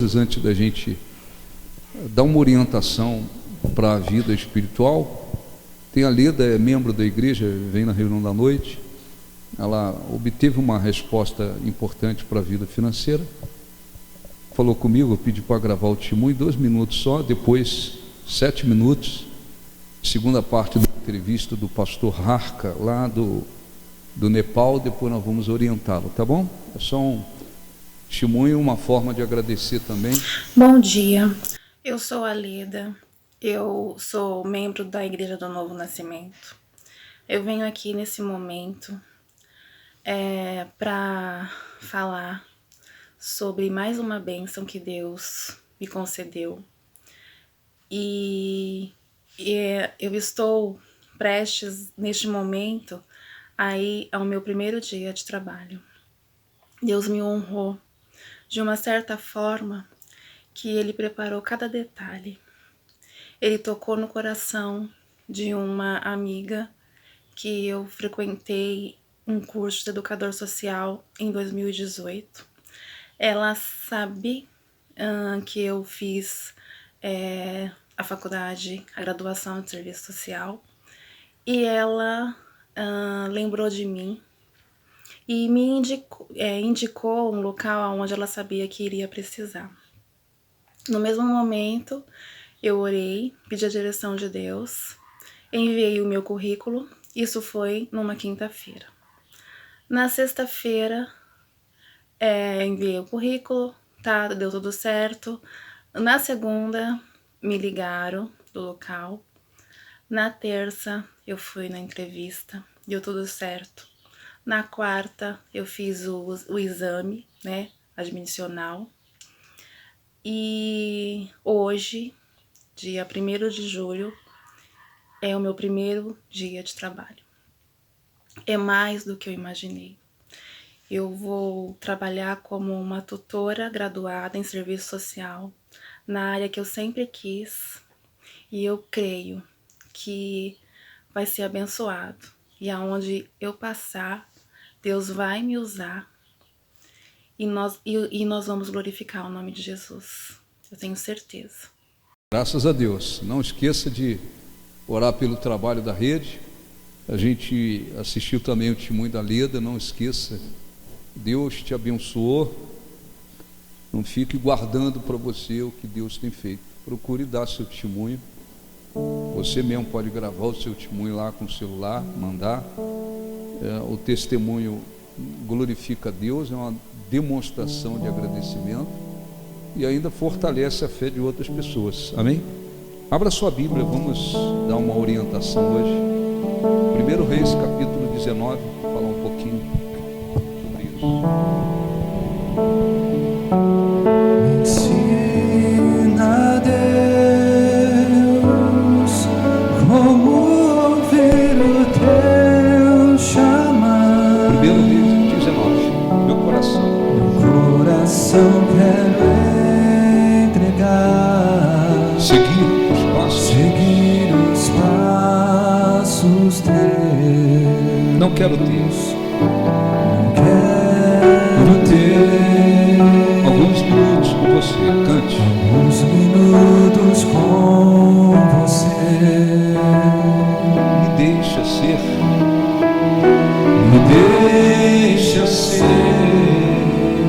Antes da gente dar uma orientação para a vida espiritual, tem a Leda, é membro da igreja, vem na reunião da noite. Ela obteve uma resposta importante para a vida financeira, falou comigo, eu pedi para gravar o testemunho, 2 minutos só, depois 7 minutos, segunda parte da entrevista do pastor Harka, lá do Nepal, depois nós vamos orientá-lo, tá bom? É só um testemunho, uma forma de agradecer também. Bom dia, eu sou a Leda, eu sou membro da Igreja do Novo Nascimento. Eu venho aqui nesse momento para falar sobre mais uma bênção que Deus me concedeu. E eu estou prestes, neste momento, a ir ao meu primeiro dia de trabalho. Deus me honrou de uma certa forma que Ele preparou cada detalhe. Ele tocou no coração de uma amiga que eu frequentei um curso de educador social em 2018. Ela sabe que eu fiz a faculdade, a graduação de serviço social, e ela lembrou de mim e me indicou um local onde ela sabia que iria precisar. No mesmo momento, eu orei, pedi a direção de Deus, enviei o meu currículo, isso foi numa quinta-feira. Na sexta-feira, enviei o currículo, tá, deu tudo certo. Na segunda, me ligaram do local. Na terça, eu fui na entrevista, deu tudo certo. Na quarta, eu fiz o exame, né, admissional. E hoje, dia 1º de julho, é o meu primeiro dia de trabalho. É mais do que eu imaginei. Eu vou trabalhar como uma tutora graduada em serviço social, na área que eu sempre quis, e eu creio que vai ser abençoado. E aonde eu passar, Deus vai me usar e nós vamos glorificar o nome de Jesus. Eu tenho certeza. Graças a Deus. Não esqueça de orar pelo trabalho da rede. A gente assistiu também o testemunho da Leda, não esqueça. Deus te abençoou. Não fique guardando para você o que Deus tem feito. Procure dar seu testemunho. Você mesmo pode gravar o seu testemunho lá com o celular, mandar. O testemunho glorifica a Deus, é uma demonstração de agradecimento e ainda fortalece a fé de outras pessoas. Amém? Abra sua Bíblia, vamos dar uma orientação hoje. 1 Reis, capítulo 19, vou falar um pouquinho sobre isso. Quero entregar, seguir os passos teus. Não quero ter alguns minutos com você. Cante. Alguns minutos com você. Me deixa ser.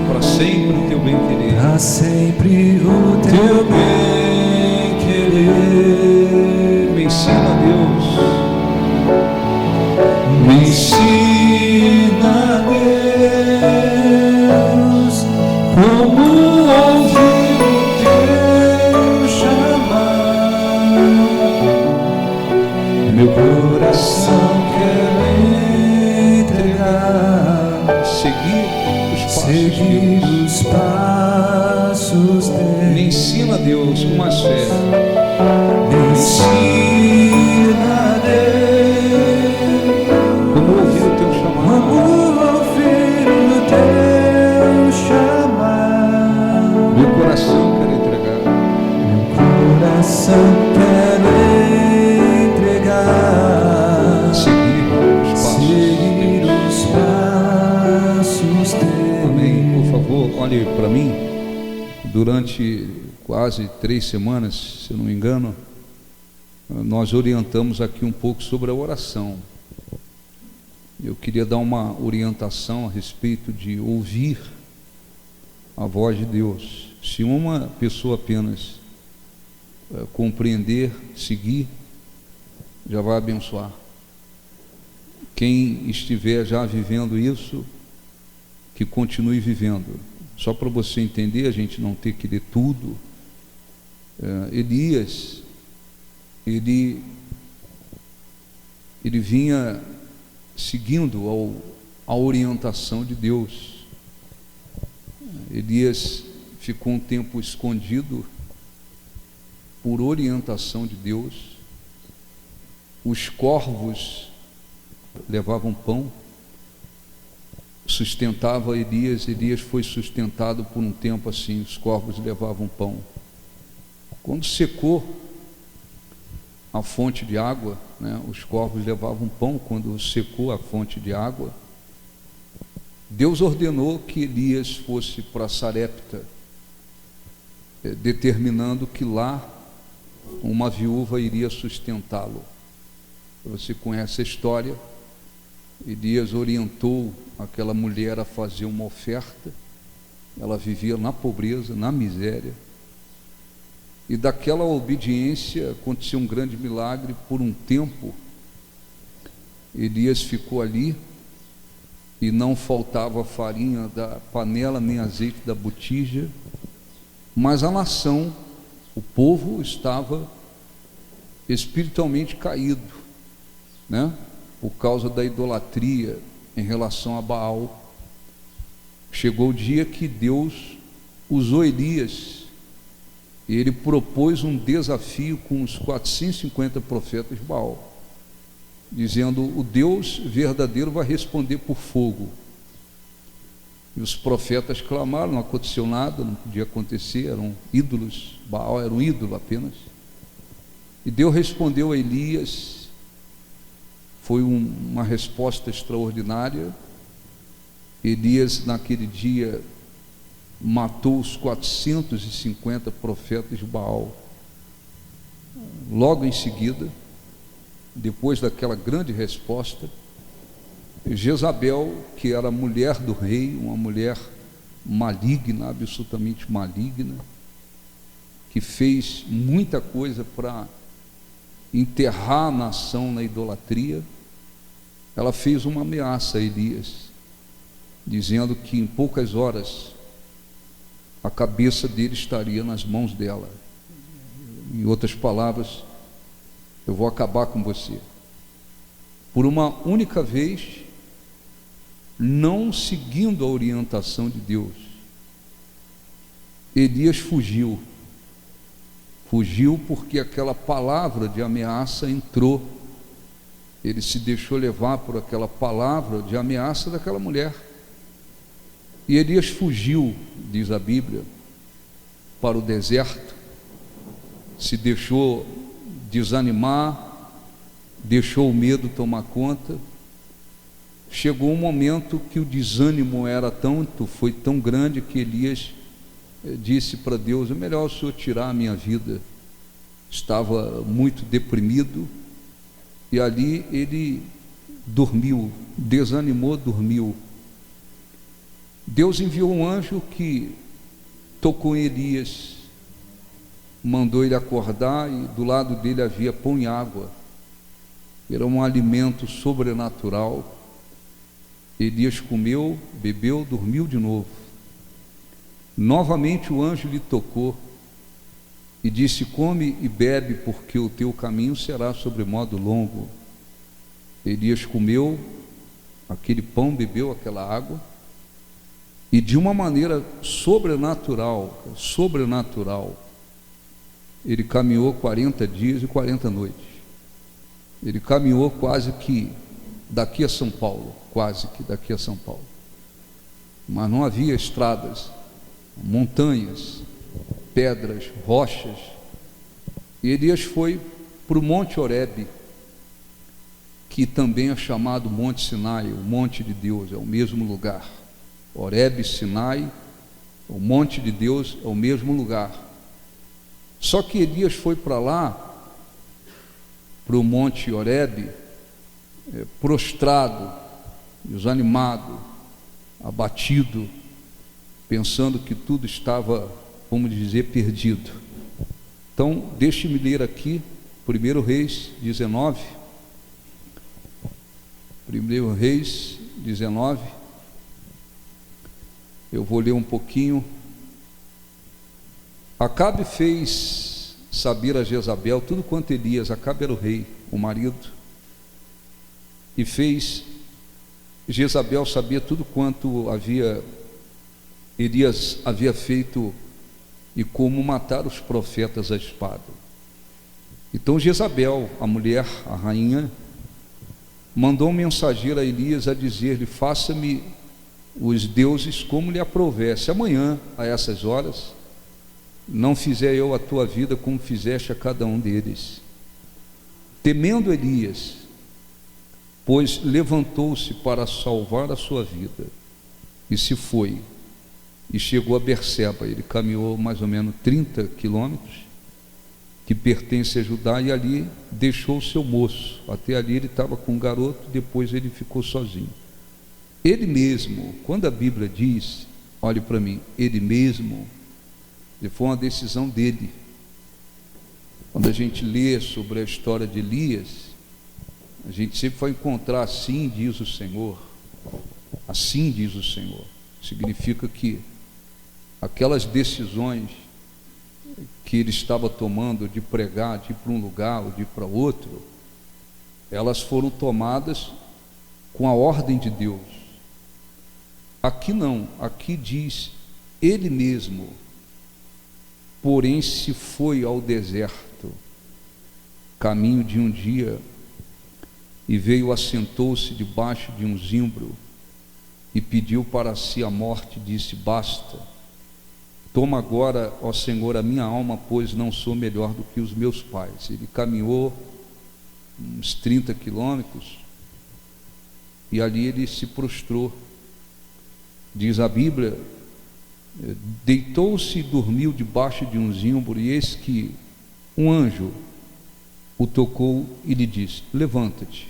Para sempre o teu bem-querer. Para sempre o teu bem-querer. Me ensina, Deus. Me ensina, Deus, como ouvir o teu chamar. Meu coração quer entregar, seguir os passos teus. Me ensina, Deus, com mais fé. Me ensina, Deus, como ouvir o teu chamar. como ouvir o teu chamar. Meu coração quer entregar. Meu coração quer entregar, seguir os passos teus. Amém. Por favor, olhe para mim. Durante quase 3 semanas, se eu não me engano, nós orientamos aqui um pouco sobre a oração. Eu queria dar uma orientação a respeito de ouvir a voz de Deus. Se uma pessoa apenas compreender, seguir, já vai abençoar. Quem estiver já vivendo isso, que continue vivendo. Só para você entender, a gente não ter que ler tudo. Elias, ele vinha seguindo a orientação de Deus. Elias ficou um tempo escondido por orientação de Deus. Os corvos levavam pão, sustentava Elias. Elias foi sustentado por um tempo assim, os corvos levavam pão. Quando secou a fonte de água, né, os corvos levavam pão. Quando secou a fonte de água, Deus ordenou que Elias fosse para Sarepta, determinando que lá uma viúva iria sustentá-lo. Você conhece a história. Elias orientou aquela mulher a fazer uma oferta. Ela vivia na pobreza, na miséria, e daquela obediência aconteceu um grande milagre. Por um tempo Elias ficou ali e não faltava farinha da panela nem azeite da botija, mas a nação, o povo, estava espiritualmente caído, né? Por causa da idolatria em relação a Baal. Chegou o dia que Deus usou Elias. Ele propôs um desafio com os 450 profetas de Baal, dizendo: o Deus verdadeiro vai responder por fogo. E os profetas clamaram, não aconteceu nada, não podia acontecer, eram ídolos. Baal era um ídolo apenas. E Deus respondeu a Elias. Foi uma resposta extraordinária. Elias, naquele dia, matou os 450 profetas de Baal. Logo em seguida, depois daquela grande resposta, Jezabel, que era a mulher do rei, uma mulher maligna, absolutamente maligna, que fez muita coisa para enterrar a nação na idolatria, ela fez uma ameaça a Elias, dizendo que em poucas horas a cabeça dele estaria nas mãos dela. Em outras palavras, eu vou acabar com você. Por uma única vez, não seguindo a orientação de Deus, Elias fugiu porque aquela palavra de ameaça entrou. Ele se deixou levar por aquela palavra de ameaça daquela mulher. E Elias fugiu, diz a Bíblia, para o deserto, se deixou desanimar, deixou o medo tomar conta. Chegou um momento que o desânimo foi tão grande que Elias disse para Deus: é melhor o Senhor tirar a minha vida. Estava muito deprimido, e ali ele dormiu, desanimou, dormiu. Deus enviou um anjo que tocou em Elias, mandou ele acordar, e do lado dele havia pão e água. Era um alimento sobrenatural. Elias comeu, bebeu, dormiu de novo. Novamente o anjo lhe tocou e disse: come e bebe, porque o teu caminho será sobremodo longo. Elias comeu aquele pão, bebeu aquela água, e de uma maneira sobrenatural, ele caminhou 40 dias e 40 noites. Ele caminhou quase que daqui a São Paulo, mas não havia estradas, montanhas, pedras, rochas. E Elias foi para o Monte Horebe, que também é chamado Monte Sinai, o Monte de Deus, é o mesmo lugar. Horebe, Sinai, O monte de Deus é o mesmo lugar. Só que Elias foi para lá, para o monte Horebe, prostrado, desanimado, abatido, pensando que tudo estava, vamos dizer, perdido. Então, deixe-me ler aqui, 1 Reis 19. 1 Reis 19. Eu vou ler um pouquinho. Acabe fez saber a Jezabel tudo quanto Elias, Acabe era o rei, o marido, e fez Jezabel saber tudo quanto Elias havia feito e como matar os profetas à espada. Então Jezabel, a mulher, a rainha, mandou um mensageiro a Elias a dizer-lhe: faça-me os deuses como lhe aprouver, se amanhã, a essas horas, não fizer eu a tua vida como fizeste a cada um deles. Temendo Elias, pois levantou-se para salvar a sua vida, e se foi, e chegou a Berseba. Ele caminhou mais ou menos 30 quilômetros, que pertence a Judá, e ali deixou o seu moço. Até ali ele estava com um garoto, depois ele ficou sozinho. Ele mesmo, quando a Bíblia diz, olhe para mim, ele mesmo, foi uma decisão dele. Quando a gente lê sobre a história de Elias, a gente sempre vai encontrar: assim diz o Senhor, assim diz o Senhor. Significa que aquelas decisões que ele estava tomando de pregar, de ir para um lugar ou de ir para outro, elas foram tomadas com a ordem de Deus. Aqui não, aqui diz ele mesmo, porém se foi ao deserto, caminho de um dia, e veio, assentou-se debaixo de um zimbro, e pediu para si a morte, disse: basta, toma agora, ó Senhor, a minha alma, pois não sou melhor do que os meus pais. Ele caminhou uns 30 quilômetros, e ali ele se prostrou. Diz a Bíblia, deitou-se e dormiu debaixo de um zimbro, e eis que um anjo o tocou e lhe disse: levanta-te.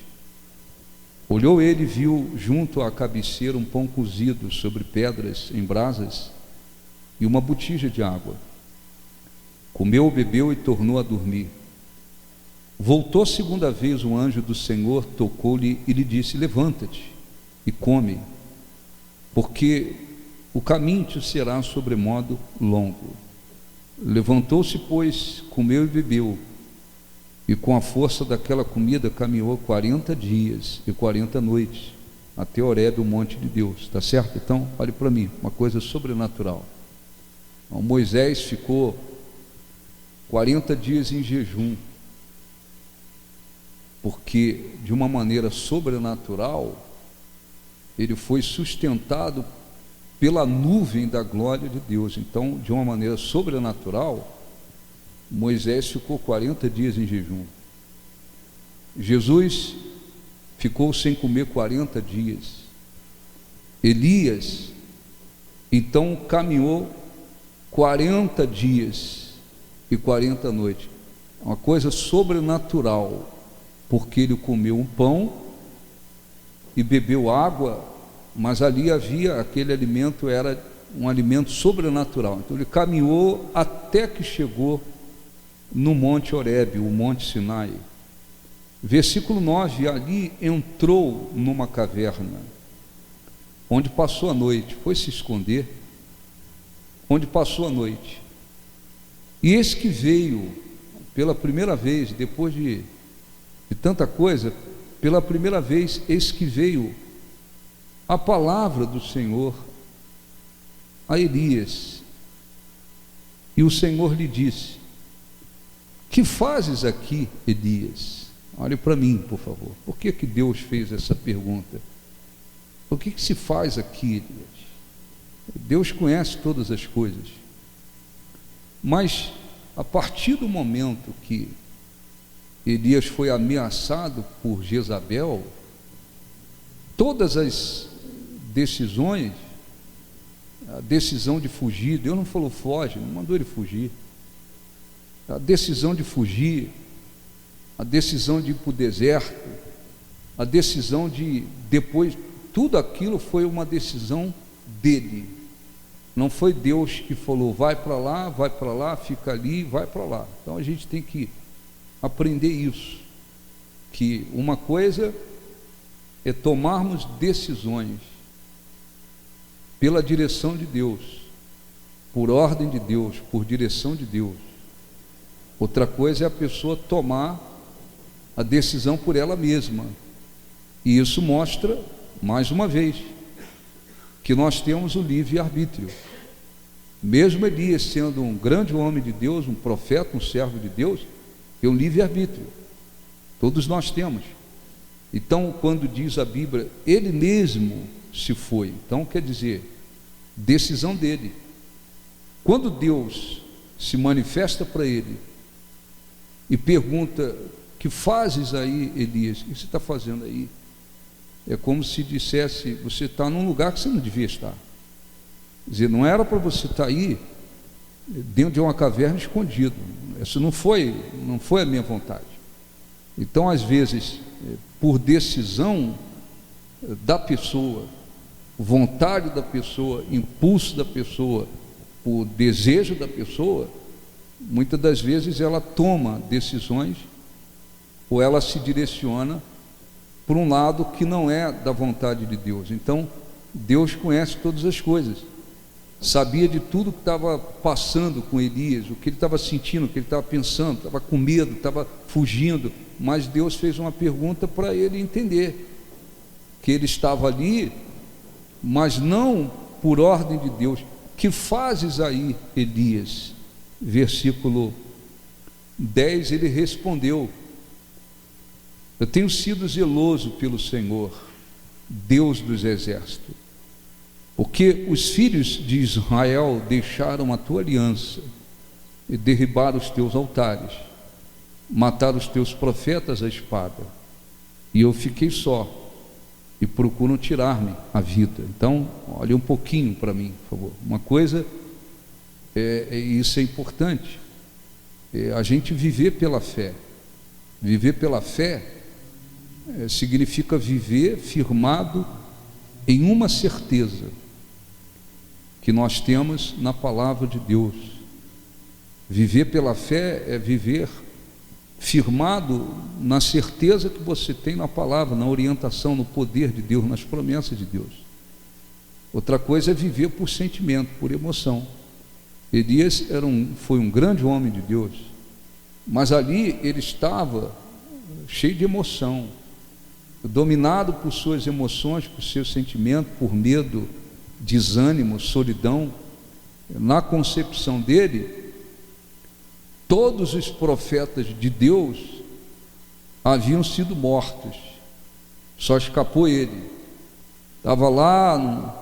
Olhou ele e viu junto à cabeceira um pão cozido sobre pedras em brasas e uma botija de água. Comeu, bebeu e tornou a dormir. Voltou segunda vez o anjo do Senhor, tocou-lhe e lhe disse: levanta-te e come, porque o caminho te será sobremodo longo. Levantou-se, pois, comeu e bebeu, e com a força daquela comida caminhou 40 dias e 40 noites até Horebe, o monte de Deus. Está certo? Então, olhe para mim, uma coisa sobrenatural. Então, Moisés ficou 40 dias em jejum, porque de uma maneira sobrenatural ele foi sustentado pela nuvem da glória de Deus. Então, de uma maneira sobrenatural, Moisés ficou 40 dias em jejum. Jesus ficou sem comer 40 dias. Elias, então, caminhou 40 dias e 40 noites. Uma coisa sobrenatural, porque ele comeu um pão e bebeu água, mas ali havia aquele alimento, era um alimento sobrenatural. Então ele caminhou até que chegou no monte Horebe, o monte Sinai. Versículo 9: ali entrou numa caverna, onde passou a noite, foi se esconder, onde passou a noite. E eis que veio, pela primeira vez, depois de tanta coisa, pela primeira vez, eis que veio a palavra do Senhor a Elias. E o Senhor lhe disse: que fazes aqui, Elias? Olhe para mim, por favor. Por que Deus fez essa pergunta? O que se faz aqui, Elias? Deus conhece todas as coisas, mas a partir do momento que Elias foi ameaçado por Jezabel, todas as decisões a decisão de fugir. Deus não falou foge, não mandou ele fugir. A decisão de fugir, a decisão de ir para o deserto, a decisão de depois, tudo aquilo foi uma decisão dele. Não foi Deus que falou vai para lá, fica ali, vai para lá. Então a gente tem que aprender isso, que uma coisa é tomarmos decisões pela direção de Deus, por ordem de Deus, por direção de Deus. Outra coisa é a pessoa tomar a decisão por ela mesma. E isso mostra, mais uma vez, que nós temos o livre-arbítrio. Mesmo Elias sendo um grande homem de Deus, um profeta, um servo de Deus, tem um livre-arbítrio. Todos nós temos. Então, quando diz a Bíblia, ele mesmo se foi, então quer dizer, decisão dele. Quando Deus se manifesta para ele e pergunta: que fazes aí, Elias? O que você está fazendo aí? É como se dissesse: você está num lugar que você não devia estar. Quer dizer, não era para você estar aí dentro de uma caverna escondido. Isso não foi a minha vontade. Então, às vezes, por decisão da pessoa, vontade da pessoa, impulso da pessoa, por desejo da pessoa, muitas das vezes ela toma decisões ou ela se direciona por um lado que não é da vontade de Deus. Então, Deus conhece todas as coisas, sabia de tudo que estava passando com Elias, o que ele estava sentindo, o que ele estava pensando, estava com medo, estava fugindo, mas Deus fez uma pergunta para ele entender que ele estava ali, mas não por ordem de Deus. Que fazes aí, Elias? Versículo 10, ele respondeu: eu tenho sido zeloso pelo Senhor, Deus dos exércitos, porque os filhos de Israel deixaram a tua aliança e derribaram os teus altares, mataram os teus profetas à espada, e eu fiquei só e procuram tirar-me a vida. Então, olhe um pouquinho para mim, por favor. Uma coisa, isso é importante, a gente viver pela fé. Viver pela fé significa viver firmado em uma certeza que nós temos na palavra de Deus. Viver pela fé é viver firmado na certeza que você tem na palavra, na orientação, no poder de Deus, nas promessas de Deus. Outra coisa é viver por sentimento, por emoção. Elias foi um grande homem de Deus, mas ali ele estava cheio de emoção, dominado por suas emoções, por seus sentimentos, por medo, desânimo, solidão. Na concepção dele, todos os profetas de Deus haviam sido mortos, só escapou ele. Estava lá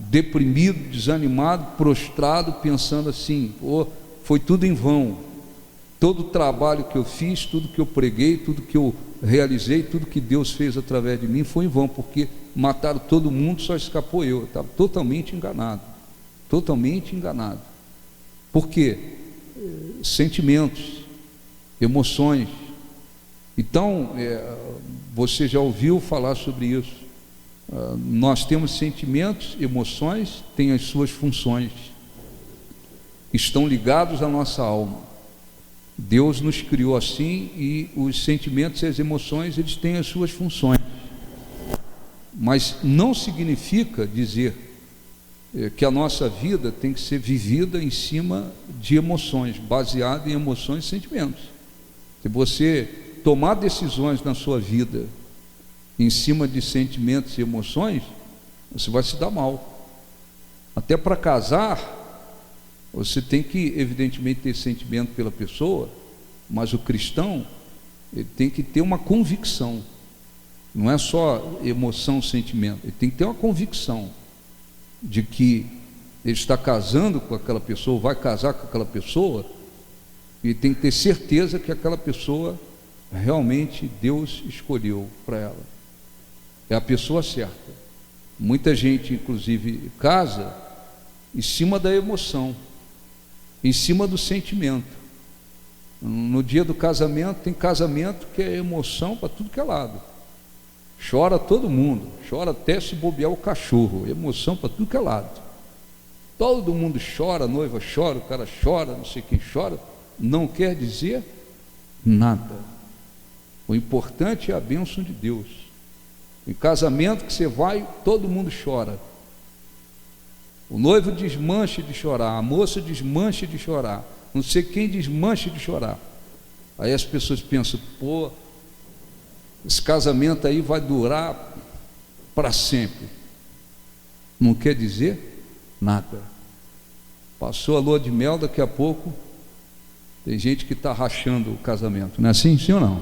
deprimido, desanimado, prostrado, pensando assim: foi tudo em vão, todo o trabalho que eu fiz, tudo que eu preguei, tudo que eu realizei, tudo que Deus fez através de mim foi em vão, porque mataram todo mundo, só escapou eu. Eu estava totalmente enganado, totalmente enganado. Por quê? Sentimentos, emoções. Então, você já ouviu falar sobre isso. Nós temos sentimentos, emoções, têm as suas funções, estão ligados à nossa alma. Deus nos criou assim, e os sentimentos e as emoções, eles têm as suas funções, mas não significa dizer que a nossa vida tem que ser vivida em cima de emoções, baseada em emoções e sentimentos. Se você tomar decisões na sua vida em cima de sentimentos e emoções, você vai se dar mal. Até para casar, você tem que, evidentemente, ter sentimento pela pessoa, mas o cristão, ele tem que ter uma convicção. Não é só emoção, sentimento. Ele tem que ter uma convicção de que ele está casando com aquela pessoa, vai casar com aquela pessoa, e tem que ter certeza que aquela pessoa realmente Deus escolheu para ela. É a pessoa certa. Muita gente, inclusive, casa em cima da emoção, em cima do sentimento. No dia do casamento, tem casamento que é emoção para tudo que é lado. Chora todo mundo, chora até se bobear o cachorro, emoção para tudo que é lado. Todo mundo chora, a noiva chora, o cara chora, não sei quem chora, não quer dizer nada. O importante é a bênção de Deus. Em casamento que você vai, todo mundo chora. O noivo desmancha de chorar, a moça desmancha de chorar, não sei quem desmancha de chorar. Aí as pessoas pensam, pô, esse casamento aí vai durar para sempre. Não quer dizer nada. Passou a lua de mel, daqui a pouco tem gente que está rachando o casamento. Não é assim? Sim ou não?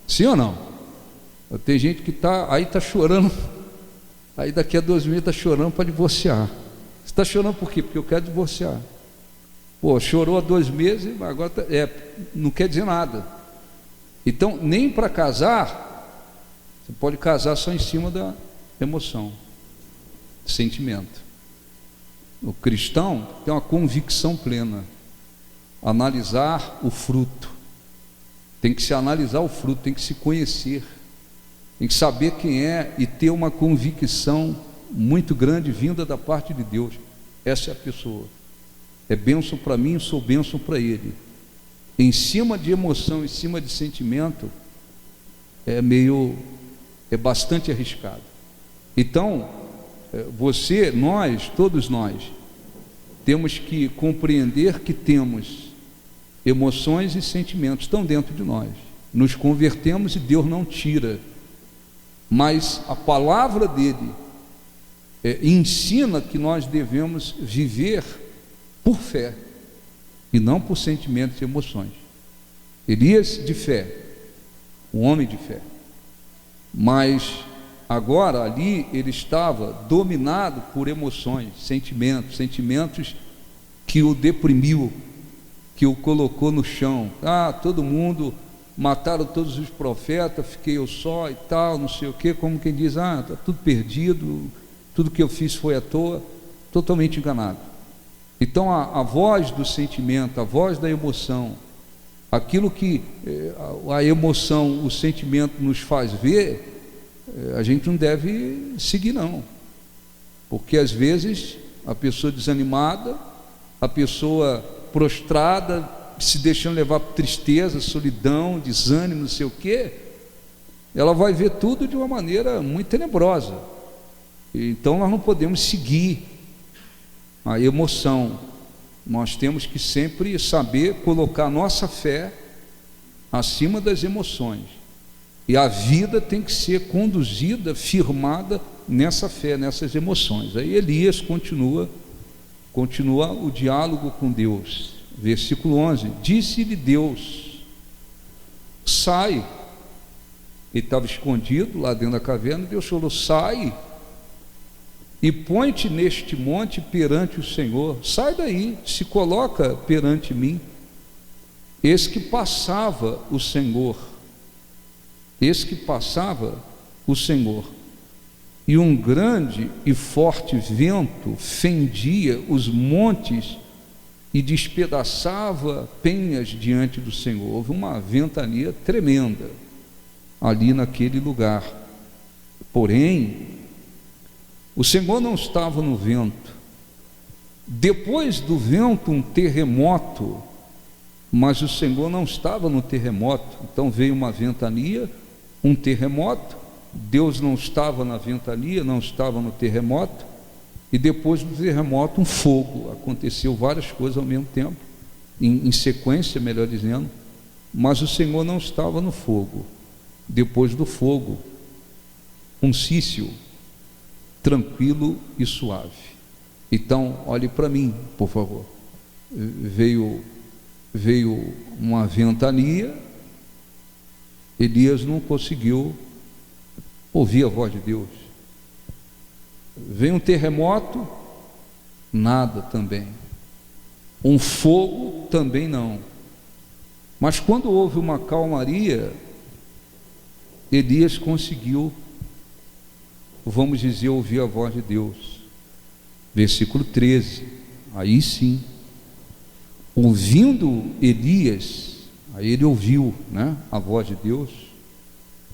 Sim ou não? Tem gente que está chorando, aí daqui a 2 meses está chorando para divorciar. Você está chorando por quê? Porque eu quero divorciar. Pô, chorou há 2 meses, agora não quer dizer nada. Então, nem para casar, você pode casar só em cima da emoção, sentimento. O cristão tem uma convicção plena. Analisar o fruto. Tem que se analisar o fruto, tem que se conhecer. Tem que saber quem é e ter uma convicção muito grande vinda da parte de Deus. Essa é a pessoa. É bênção para mim, eu sou bênção para ele. Em cima de emoção, em cima de sentimento, é bastante arriscado. Então, todos nós, temos que compreender que temos emoções e sentimentos, estão dentro de nós. Nos convertemos e Deus não tira. Mas a palavra dele ensina que nós devemos viver por fé e não por sentimentos e emoções. Elias de fé, um homem de fé, mas agora ali ele estava dominado por emoções, sentimentos que o deprimiu, que o colocou no chão. Todo mundo, mataram todos os profetas, fiquei eu só e tal, não sei o que, como quem diz, está tudo perdido, tudo que eu fiz foi à toa. Totalmente enganado. Então a voz do sentimento, a voz da emoção, aquilo que a emoção, o sentimento nos faz ver, a gente não deve seguir não, porque às vezes a pessoa desanimada, a pessoa prostrada, se deixando levar por tristeza, solidão, desânimo, não sei o que, ela vai ver tudo de uma maneira muito tenebrosa. Então nós não podemos seguir a emoção. Nós temos que sempre saber colocar nossa fé acima das emoções, e a vida tem que ser conduzida, firmada nessa fé, nessas emoções. Aí Elias continua o diálogo com Deus. Versículo 11: disse-lhe Deus, sai. Ele estava escondido lá dentro da caverna. Deus falou, sai e põe-te neste monte perante o Senhor. Sai daí, se coloca perante mim. Eis que passava o Senhor, e um grande e forte vento fendia os montes e despedaçava penhas diante do Senhor. Houve uma ventania tremenda ali naquele lugar. Porém, o Senhor não estava no vento. Depois do vento, um terremoto, mas o Senhor não estava no terremoto. Então veio uma ventania, um terremoto. Deus não estava na ventania, não estava no terremoto. E depois do terremoto, um fogo. Aconteceu várias coisas ao mesmo tempo, em sequência, melhor dizendo. Mas o Senhor não estava no fogo. Depois do fogo, um cício tranquilo e suave. Então, olhe para mim, por favor. Veio uma ventania, Elias não conseguiu ouvir a voz de Deus. Veio um terremoto, nada também. Um fogo, também não. Mas quando houve uma calmaria, Elias conseguiu, vamos dizer, ouvir a voz de Deus. Versículo 13, aí sim, ouvindo Elias, aí ele ouviu, né, a voz de Deus,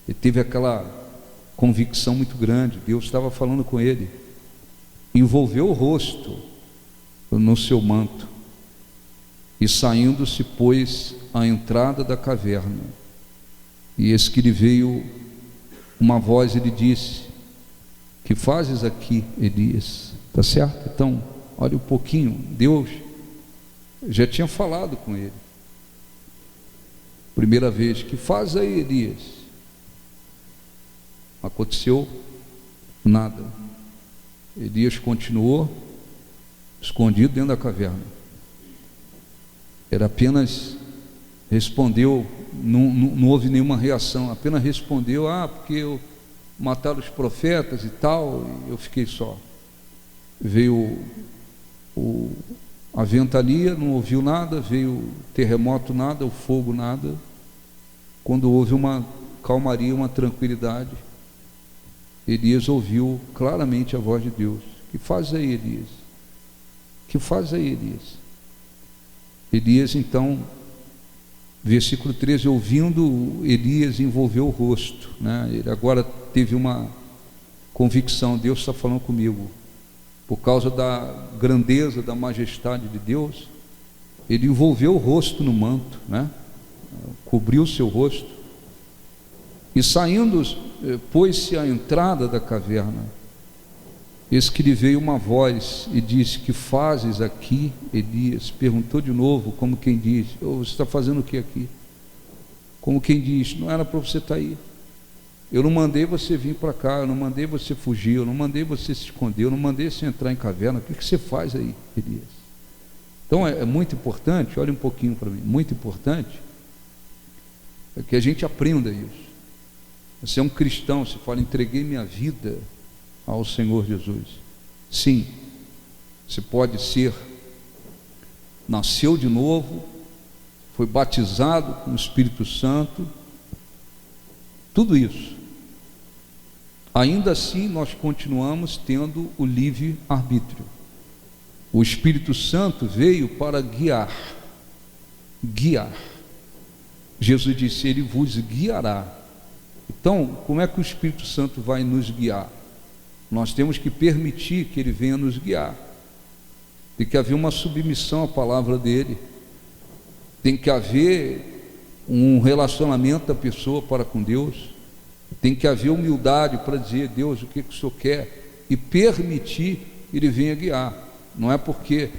ele teve aquela convicção muito grande, Deus estava falando com ele, envolveu o rosto no seu manto, e saindo-se, pôs à entrada da caverna, e eis que lhe veio uma voz e lhe disse: que fazes aqui, Elias? Tá certo? Então, olha um pouquinho, Deus já tinha falado com ele, primeira vez, que faz aí, Elias? Aconteceu nada. Elias continuou escondido dentro da caverna. Era apenas respondeu, não houve nenhuma reação, apenas respondeu: porque mataram os profetas e tal, e eu fiquei só. Veio a ventania, não ouviu nada, veio o terremoto, nada, o fogo, nada. Quando houve uma calmaria, uma tranquilidade, Elias ouviu claramente a voz de Deus: que faz aí, Elias? Que faz aí, Elias? Elias, então, versículo 13, ouvindo, Elias envolveu o rosto, né? Ele agora teve uma convicção: Deus está falando comigo. Por causa da grandeza, da majestade de Deus, ele envolveu o rosto no manto, né? Cobriu o seu rosto, e saindo, pôs-se à entrada da caverna. Eis que lhe veio uma voz e disse: que fazes aqui, Elias? Perguntou de novo, como quem diz: você está fazendo o que aqui? Como quem diz: não era para você estar aí, eu não mandei você vir para cá, eu não mandei você fugir, eu não mandei você se esconder, eu não mandei você entrar em caverna. O que você faz aí, Elias? Então é muito importante, olha um pouquinho para mim, muito importante é que a gente aprenda isso. Você é um cristão, você fala: entreguei minha vida ao Senhor Jesus. Sim, você pode ser, nasceu de novo, foi batizado com o Espírito Santo, tudo isso. Ainda assim, nós continuamos tendo o livre-arbítrio. O Espírito Santo veio para guiar. Jesus disse: ele vos guiará. Então, como é que o Espírito Santo vai nos guiar? Nós temos que permitir que ele venha nos guiar. Tem que haver uma submissão à palavra dele, tem que haver um relacionamento da pessoa para com Deus, tem que haver humildade para dizer: Deus, o que o Senhor quer? E permitir que ele venha guiar. Não é porque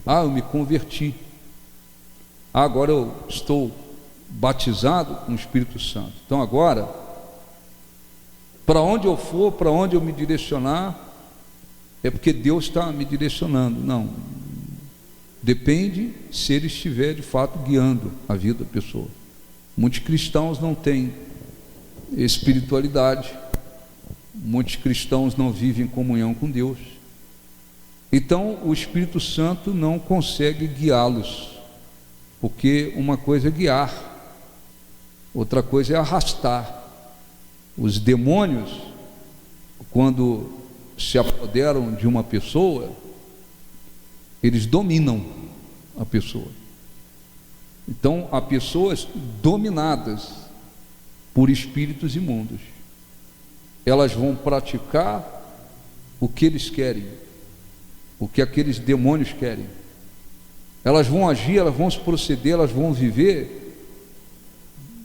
eu me converti, agora eu estou batizado com o Espírito Santo, então agora, para onde eu for, para onde eu me direcionar, é porque Deus está me direcionando. Não, depende se ele estiver de fato guiando a vida da pessoa. Muitos cristãos não têm espiritualidade, muitos cristãos não vivem em comunhão com Deus, então o Espírito Santo não consegue guiá-los, porque uma coisa é guiar, outra coisa é arrastar. Os demônios, quando se apoderam de uma pessoa, eles dominam a pessoa. Então há pessoas dominadas por espíritos imundos, elas vão praticar o que eles querem, o que aqueles demônios querem. Elas vão agir, elas vão se proceder, elas vão viver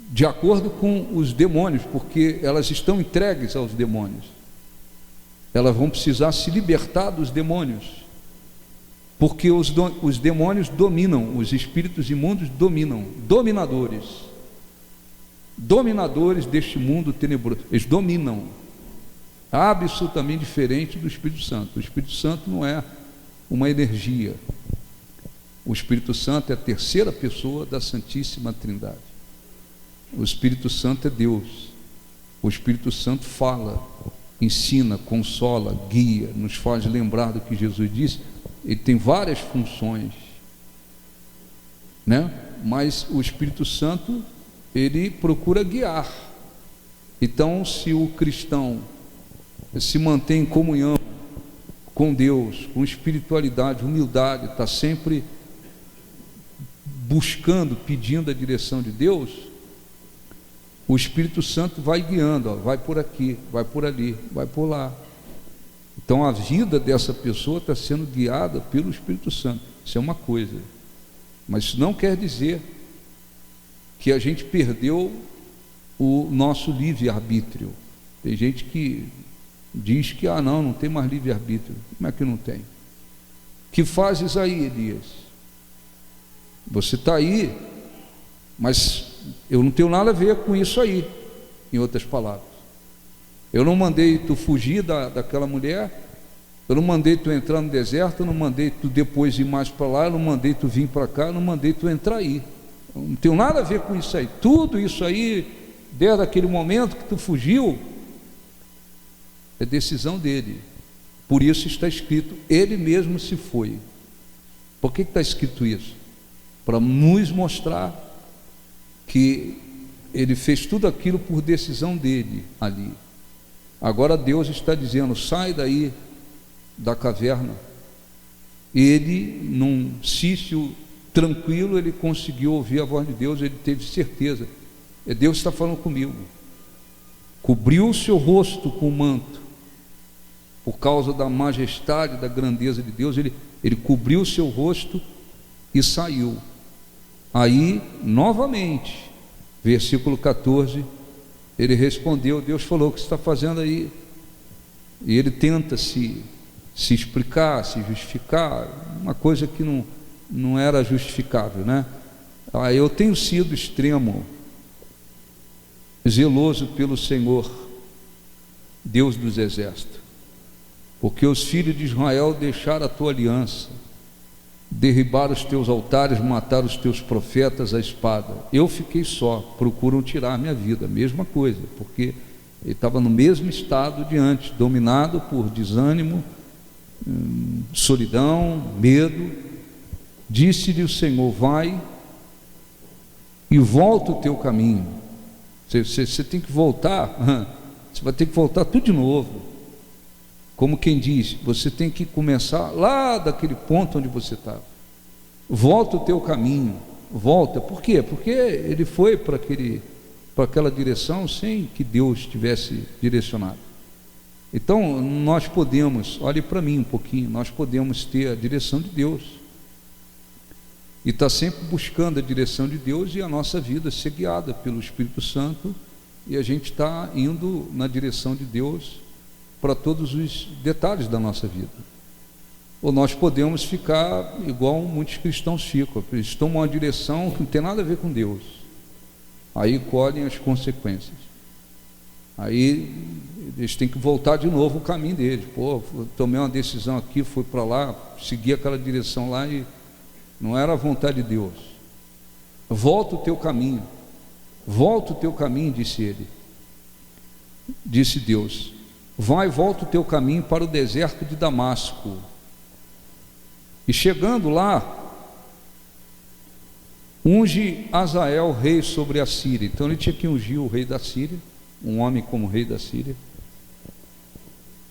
de acordo com os demônios, porque elas estão entregues aos demônios. Elas vão precisar se libertar dos demônios, porque os demônios dominam, os espíritos imundos dominam, dominadores deste mundo tenebroso. Eles dominam, absolutamente diferente do Espírito Santo. O Espírito Santo não é uma energia, o Espírito Santo é a terceira pessoa da Santíssima Trindade. O Espírito Santo é Deus. O Espírito Santo fala, ensina, consola, guia, nos faz lembrar do que Jesus disse. Ele tem várias funções, né? Mas o Espírito Santo, ele procura guiar. Então, se o cristão se mantém em comunhão com Deus, com espiritualidade, humildade, está sempre buscando, pedindo a direção de Deus, o Espírito Santo vai guiando, vai por aqui, vai por ali, vai por lá. Então a vida dessa pessoa está sendo guiada pelo Espírito Santo. Isso é uma coisa, mas isso não quer dizer que a gente perdeu o nosso livre-arbítrio. Tem gente que diz que não tem mais livre-arbítrio. Como é que não tem? Que fazes aí, Elias? Você está aí, mas eu não tenho nada a ver com isso aí. Em outras palavras, eu não mandei tu fugir daquela mulher, eu não mandei tu entrar no deserto, eu não mandei tu depois ir mais para lá, eu não mandei tu vir para cá, eu não mandei tu entrar aí. Eu não tenho nada a ver com isso aí. Tudo isso aí, desde aquele momento que tu fugiu, é decisão dele. Por isso está escrito, ele mesmo se foi. Por que está escrito isso? Para nos mostrar que ele fez tudo aquilo por decisão dele ali. Agora Deus está dizendo, sai daí da caverna. Ele, num sítio tranquilo, ele conseguiu ouvir a voz de Deus, ele teve certeza, Deus está falando comigo. Cobriu o seu rosto com o manto, por causa da majestade, da grandeza de Deus, ele cobriu o seu rosto e saiu. Aí, novamente, versículo 14, ele respondeu, Deus falou, o que você está fazendo aí? E ele tenta se explicar, se justificar, uma coisa que não era justificável, né? Eu tenho sido extremo, zeloso pelo Senhor, Deus dos exércitos, porque os filhos de Israel deixaram a tua aliança, derribaram os teus altares, mataram os teus profetas à espada. Eu fiquei só, procuram tirar a minha vida, mesma coisa, porque ele estava no mesmo estado de antes, dominado por desânimo, solidão, medo. Disse-lhe o Senhor, vai e volta o teu caminho. Você tem que voltar, você vai ter que voltar tudo de novo. Como quem diz, você tem que começar lá daquele ponto onde você estava. Volta o teu caminho, volta. Por quê? Porque ele foi para aquela direção sem que Deus tivesse direcionado. Então nós podemos, olhe para mim um pouquinho, nós podemos ter a direção de Deus e estar sempre buscando a direção de Deus e a nossa vida ser guiada pelo Espírito Santo, e a gente está indo na direção de Deus para todos os detalhes da nossa vida. Ou nós podemos ficar igual muitos cristãos ficam, eles tomam uma direção que não tem nada a ver com Deus, aí colhem as consequências, aí eles têm que voltar de novo o caminho deles. Tomei uma decisão aqui, fui para lá, segui aquela direção lá e não era a vontade de Deus. Volta o teu caminho, disse ele. Disse Deus, vai, volta o teu caminho para o deserto de Damasco. E chegando lá, unge Azael rei sobre a Síria. Então ele tinha que ungir o rei da Síria, um homem como rei da Síria.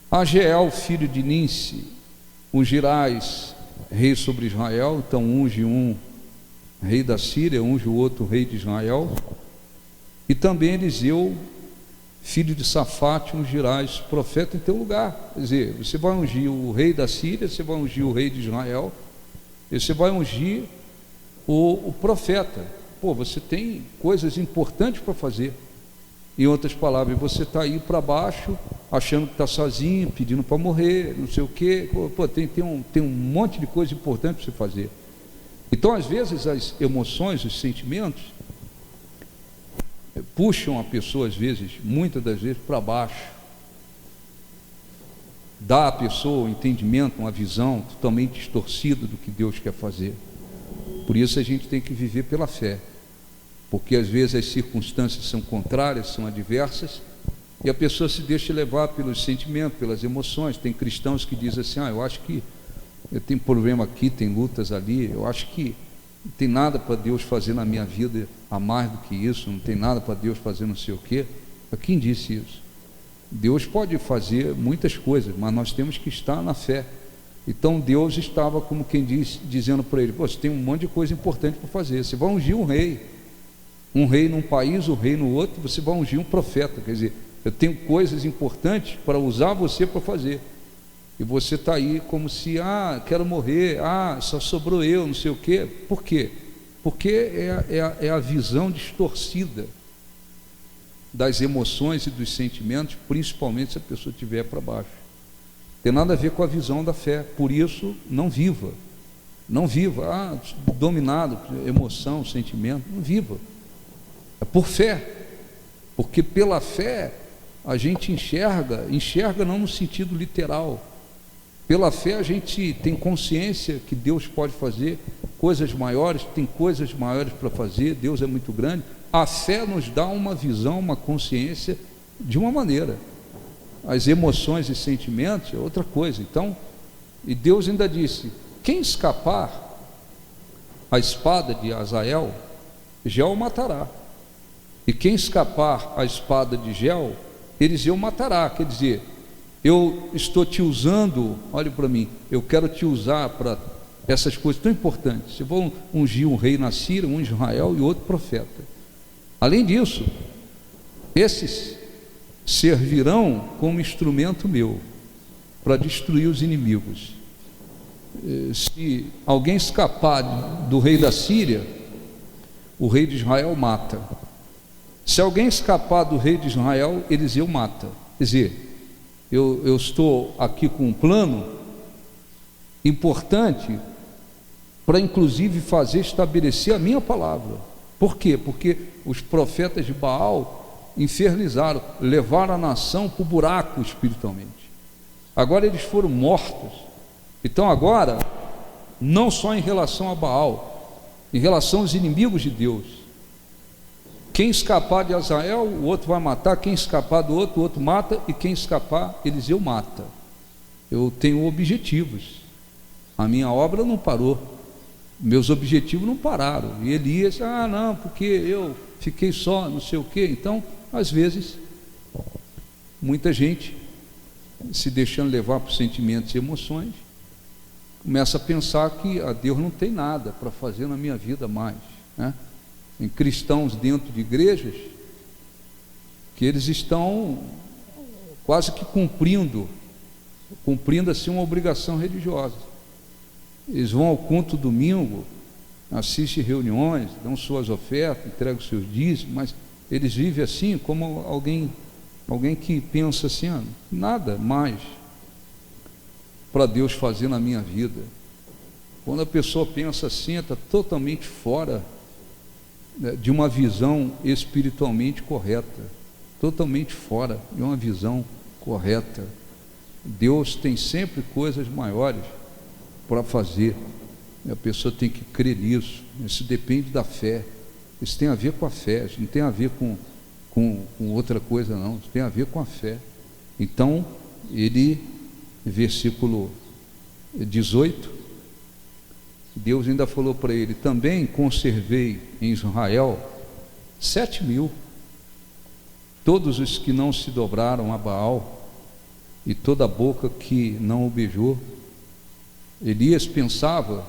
Ageel, filho de Ninse, ungirás rei sobre Israel. Então unge um rei da Síria, unge o outro rei de Israel. E também Eliseu, filho de Safate, ungirás profeta em teu lugar. Quer dizer, você vai ungir o rei da Síria, você vai ungir o rei de Israel, e você vai ungir o profeta. Você tem coisas importantes para fazer. Em outras palavras, você está aí para baixo, achando que está sozinho, pedindo para morrer, não sei o quê. Tem um monte de coisa importante para você fazer. Então, às vezes, as emoções, os sentimentos puxam a pessoa, às vezes, muitas das vezes, para baixo. Dá à pessoa um entendimento, uma visão totalmente distorcida do que Deus quer fazer. Por isso a gente tem que viver pela fé, porque às vezes as circunstâncias são contrárias, são adversas, e a pessoa se deixa levar pelos sentimentos, pelas emoções. Tem cristãos que dizem assim, eu acho que eu tenho problema aqui, tem lutas ali, eu acho que não tem nada para Deus fazer na minha vida a mais do que isso, não tem nada para Deus fazer não sei o quê. Quem disse isso? Deus pode fazer muitas coisas, mas nós temos que estar na fé. Então Deus estava, como quem diz, dizendo para ele: pô, você tem um monte de coisa importante para fazer, você vai ungir um rei num país, um rei no outro, você vai ungir um profeta. Quer dizer, eu tenho coisas importantes para usar você para fazer, e você está aí como se, quero morrer, só sobrou eu, não sei o quê. Por quê? Porque é a visão distorcida das emoções e dos sentimentos, principalmente se a pessoa estiver para baixo. Tem nada a ver com a visão da fé. Por isso, não viva, dominado por emoção, sentimento. Não viva, é por fé, porque pela fé a gente enxerga não no sentido literal. Pela fé a gente tem consciência que Deus pode fazer coisas maiores, tem coisas maiores para fazer, Deus é muito grande. A fé nos dá uma visão, uma consciência de uma maneira. As emoções e sentimentos é outra coisa. Então, e Deus ainda disse: quem escapar a espada de Azael, Gel o matará. E quem escapar a espada de Gel, Eliseu matará. Quer dizer, eu estou te usando, olhe para mim, eu quero te usar para essas coisas tão importantes. Eu vou ungir um rei na Síria, um em Israel e outro profeta. Além disso, esses servirão como instrumento meu para destruir os inimigos. Se alguém escapar do rei da Síria, o rei de Israel mata. Se alguém escapar do rei de Israel, Eliseu mata. Quer dizer, eu estou aqui com um plano importante para inclusive fazer estabelecer a minha palavra. Por quê? Porque os profetas de Baal infernizaram, levaram a nação para o buraco espiritualmente. Agora eles foram mortos. Então agora, não só em relação a Baal, em relação aos inimigos de Deus, quem escapar de Azael, o outro vai matar. Quem escapar do outro, o outro mata. E quem escapar, Eliseu mata. Eu tenho objetivos. A minha obra não parou, meus objetivos não pararam. E Elias, não, porque eu fiquei só, não sei o quê. Então, às vezes, muita gente, se deixando levar por sentimentos e emoções, começa a pensar que Deus não tem nada para fazer na minha vida mais, né? Em cristãos dentro de igrejas, que eles estão quase que cumprindo assim uma obrigação religiosa. Eles vão ao culto domingo, assistem reuniões, dão suas ofertas, entregam seus dízimos, mas eles vivem assim como alguém que pensa assim: nada mais para Deus fazer na minha vida. Quando a pessoa pensa assim, está totalmente fora de uma visão espiritualmente correta, totalmente fora de uma visão correta. Deus tem sempre coisas maiores para fazer, e a pessoa tem que crer nisso. Isso depende da fé, isso tem a ver com a fé, isso não tem a ver com outra coisa não, isso tem a ver com a fé. Então, versículo 18, Deus ainda falou para ele: também conservei em Israel 7.000, todos os que não se dobraram a Baal, e toda a boca que não o beijou. Elias pensava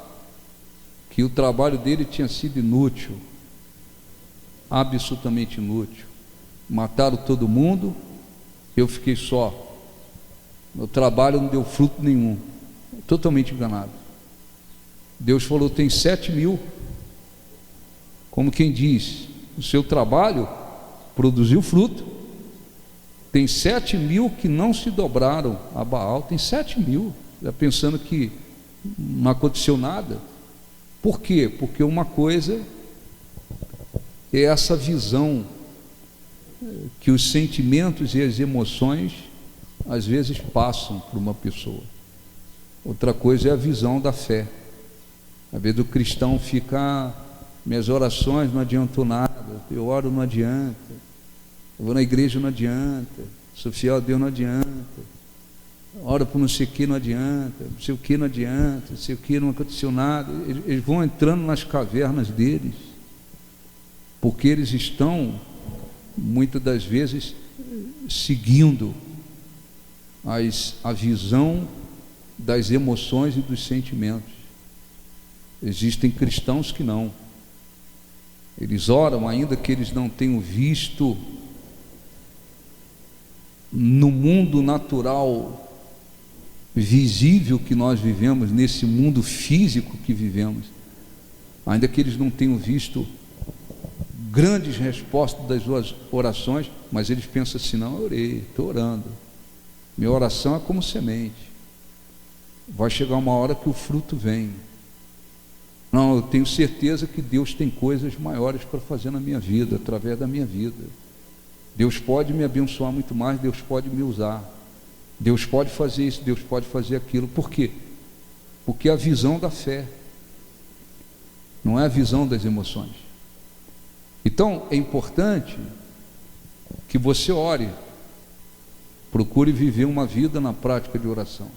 que o trabalho dele tinha sido inútil, absolutamente inútil. Mataram todo mundo, eu fiquei só, meu trabalho não deu fruto nenhum. Totalmente enganado. Deus falou: tem 7.000, como quem diz, o seu trabalho produziu fruto. Tem 7.000 que não se dobraram a Baal. Tem 7.000, já pensando que não aconteceu nada. Por quê? Porque uma coisa é essa visão que os sentimentos e as emoções às vezes passam por uma pessoa. Outra coisa é a visão da fé. Às vezes o cristão fica: minhas orações não adiantam nada, eu oro não adianta, eu vou na igreja não adianta, sou fiel a Deus não adianta, oro por não sei o que não adianta, não sei o que não adianta, não sei o que não aconteceu nada. Eles vão entrando nas cavernas deles, porque eles estão muitas das vezes seguindo a visão das emoções e dos sentimentos. Existem cristãos que não. Eles oram, ainda que eles não tenham visto no mundo natural visível que nós vivemos, nesse mundo físico que vivemos, ainda que eles não tenham visto grandes respostas das suas orações, mas eles pensam assim: não, eu orei, estou orando, minha oração é como semente, vai chegar uma hora que o fruto vem. Não, eu tenho certeza que Deus tem coisas maiores para fazer na minha vida, através da minha vida. Deus pode me abençoar muito mais, Deus pode me usar, Deus pode fazer isso, Deus pode fazer aquilo. Por quê? Porque é a visão da fé, não é a visão das emoções. Então é importante que você ore, procure viver uma vida na prática de oração,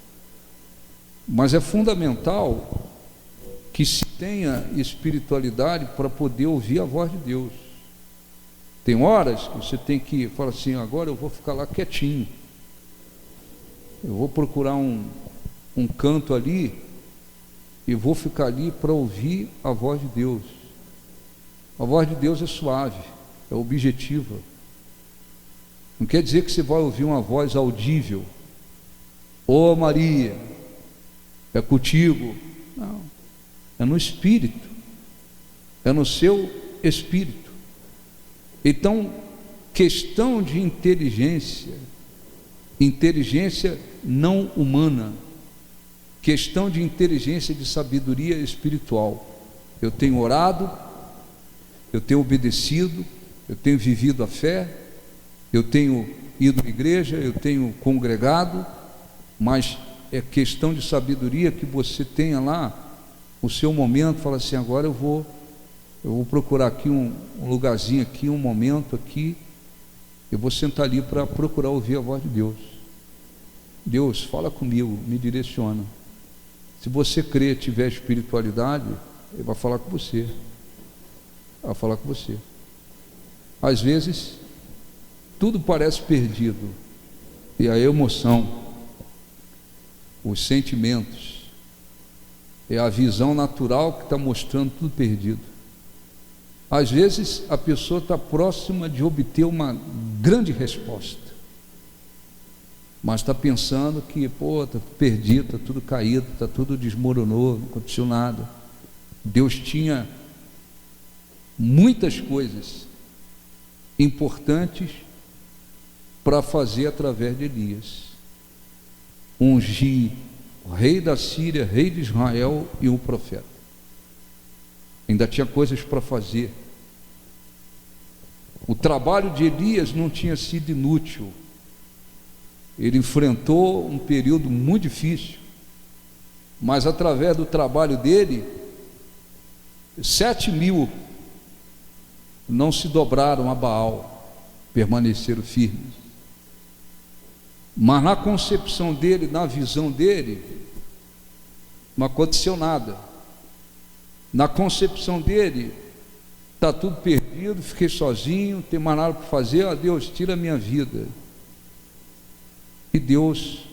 mas é fundamental que se tenha espiritualidade para poder ouvir a voz de Deus. Tem horas que você tem que falar assim: agora eu vou ficar lá quietinho, eu vou procurar um canto ali e vou ficar ali para ouvir a voz de Deus. A voz de Deus é suave, é objetiva. Não quer dizer que você vai ouvir uma voz audível: ô Maria, é contigo. Não, é no espírito, é no seu espírito. Então, questão de inteligência não humana, questão de inteligência, de sabedoria espiritual. Eu tenho orado, eu tenho obedecido, eu tenho vivido a fé, eu tenho ido à igreja, eu tenho congregado, mas é questão de sabedoria que você tenha lá o seu momento, fala assim: agora eu vou procurar aqui um lugarzinho aqui, um momento aqui, eu vou sentar ali para procurar ouvir a voz de Deus. Deus, fala comigo, me direciona. Se você crer, tiver espiritualidade, Ele vai falar com você. Vai falar com você. Às vezes, tudo parece perdido, e a emoção, os sentimentos, é a visão natural que está mostrando tudo perdido. Às vezes a pessoa está próxima de obter uma grande resposta, mas está pensando que, está perdido, está tudo caído, está tudo desmoronou, não aconteceu nada. Deus tinha muitas coisas importantes para fazer através de Elias: ungir o rei da Síria, rei de Israel e o profeta. Ainda tinha coisas para fazer. O trabalho de Elias não tinha sido inútil. Ele enfrentou um período muito difícil, mas através do trabalho dele, 7.000 não se dobraram a Baal, permaneceram firmes. Mas na concepção dele, na visão dele, não aconteceu nada. Na concepção dele, está tudo perdido, fiquei sozinho, não tem mais nada para fazer, Deus, tira a minha vida. E Deus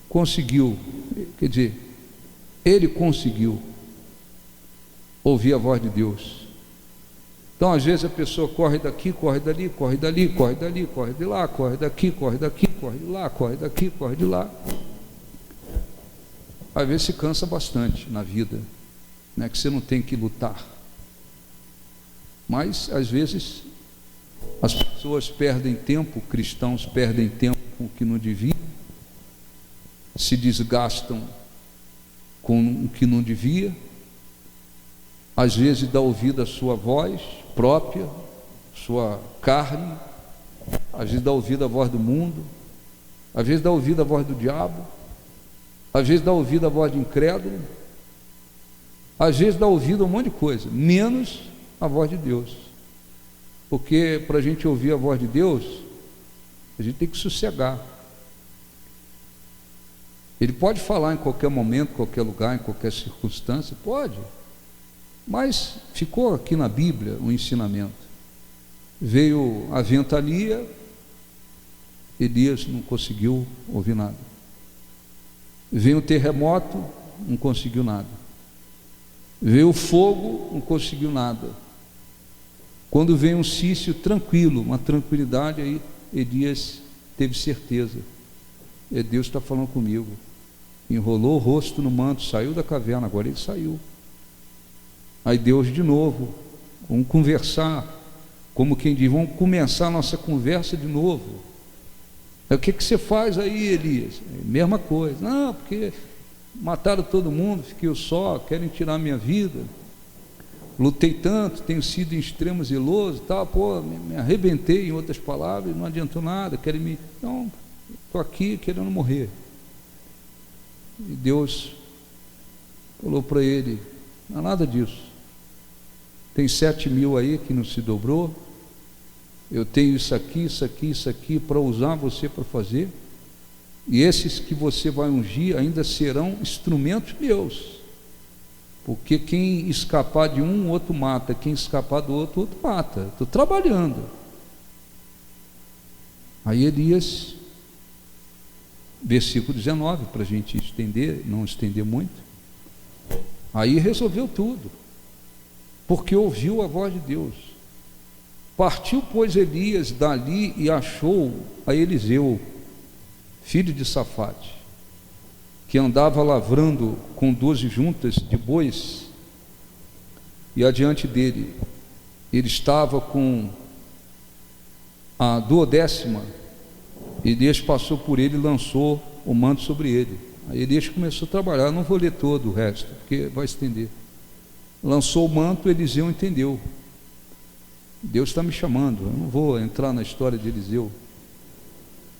conseguiu, quer dizer, ele conseguiu ouvir a voz de Deus. Então, às vezes a pessoa corre daqui, corre dali, corre dali, corre dali, corre de lá, corre daqui, corre daqui, corre de lá, corre daqui, corre de lá. Às vezes se cansa bastante na vida, né, que você não tem que lutar. Mas às vezes as pessoas perdem tempo, cristãos perdem tempo com o que não devia, se desgastam com o que não devia, às vezes dá ouvido à sua voz própria, sua carne, às vezes dá ouvido à voz do mundo, às vezes dá ouvido à voz do diabo, às vezes dá ouvido à voz de incrédulo, às vezes dá ouvido a um monte de coisa, menos a voz de Deus. Porque para a gente ouvir a voz de Deus, a gente tem que sossegar. Ele pode falar em qualquer momento, em qualquer lugar, em qualquer circunstância, pode, mas ficou aqui na Bíblia o ensinamento. Veio a ventania Elias não conseguiu ouvir nada. Veio o terremoto, não conseguiu nada. Veio o fogo, não conseguiu nada. Quando veio um cício tranquilo, uma tranquilidade, aí Elias teve certeza. Deus está falando comigo. Enrolou o rosto no manto, saiu da caverna, agora ele saiu. Aí Deus de novo, vamos conversar, como quem diz, vamos começar a nossa conversa de novo. O que você faz aí, Elias? Mesma coisa. Não, porque mataram todo mundo, fiquei eu só, querem tirar minha vida. Lutei tanto, tenho sido em extremo zeloso, tal, me arrebentei, em outras palavras, não adiantou nada, querem me... Então, estou aqui querendo morrer. E Deus falou para ele, não há nada disso. Tem 7.000 aí que não se dobrou. Eu tenho isso aqui, isso aqui, isso aqui para usar você para fazer. E esses que você vai ungir ainda serão instrumentos meus. Porque quem escapar de um, o outro mata. Quem escapar do outro, o outro mata. Estou trabalhando. Aí Elias, versículo 19, para a gente estender, não estender muito. Aí resolveu tudo. Porque ouviu a voz de Deus. Partiu, pois, Elias dali e achou a Eliseu, filho de Safate, que andava lavrando com 12 juntas de bois, e adiante dele ele estava com a 12ª. Elias passou por ele e lançou o manto sobre ele. Aí Elias começou a trabalhar. Não vou ler todo o resto, porque vai estender. Lançou o manto, Eliseu entendeu. Deus está me chamando. Eu não vou entrar na história de Eliseu.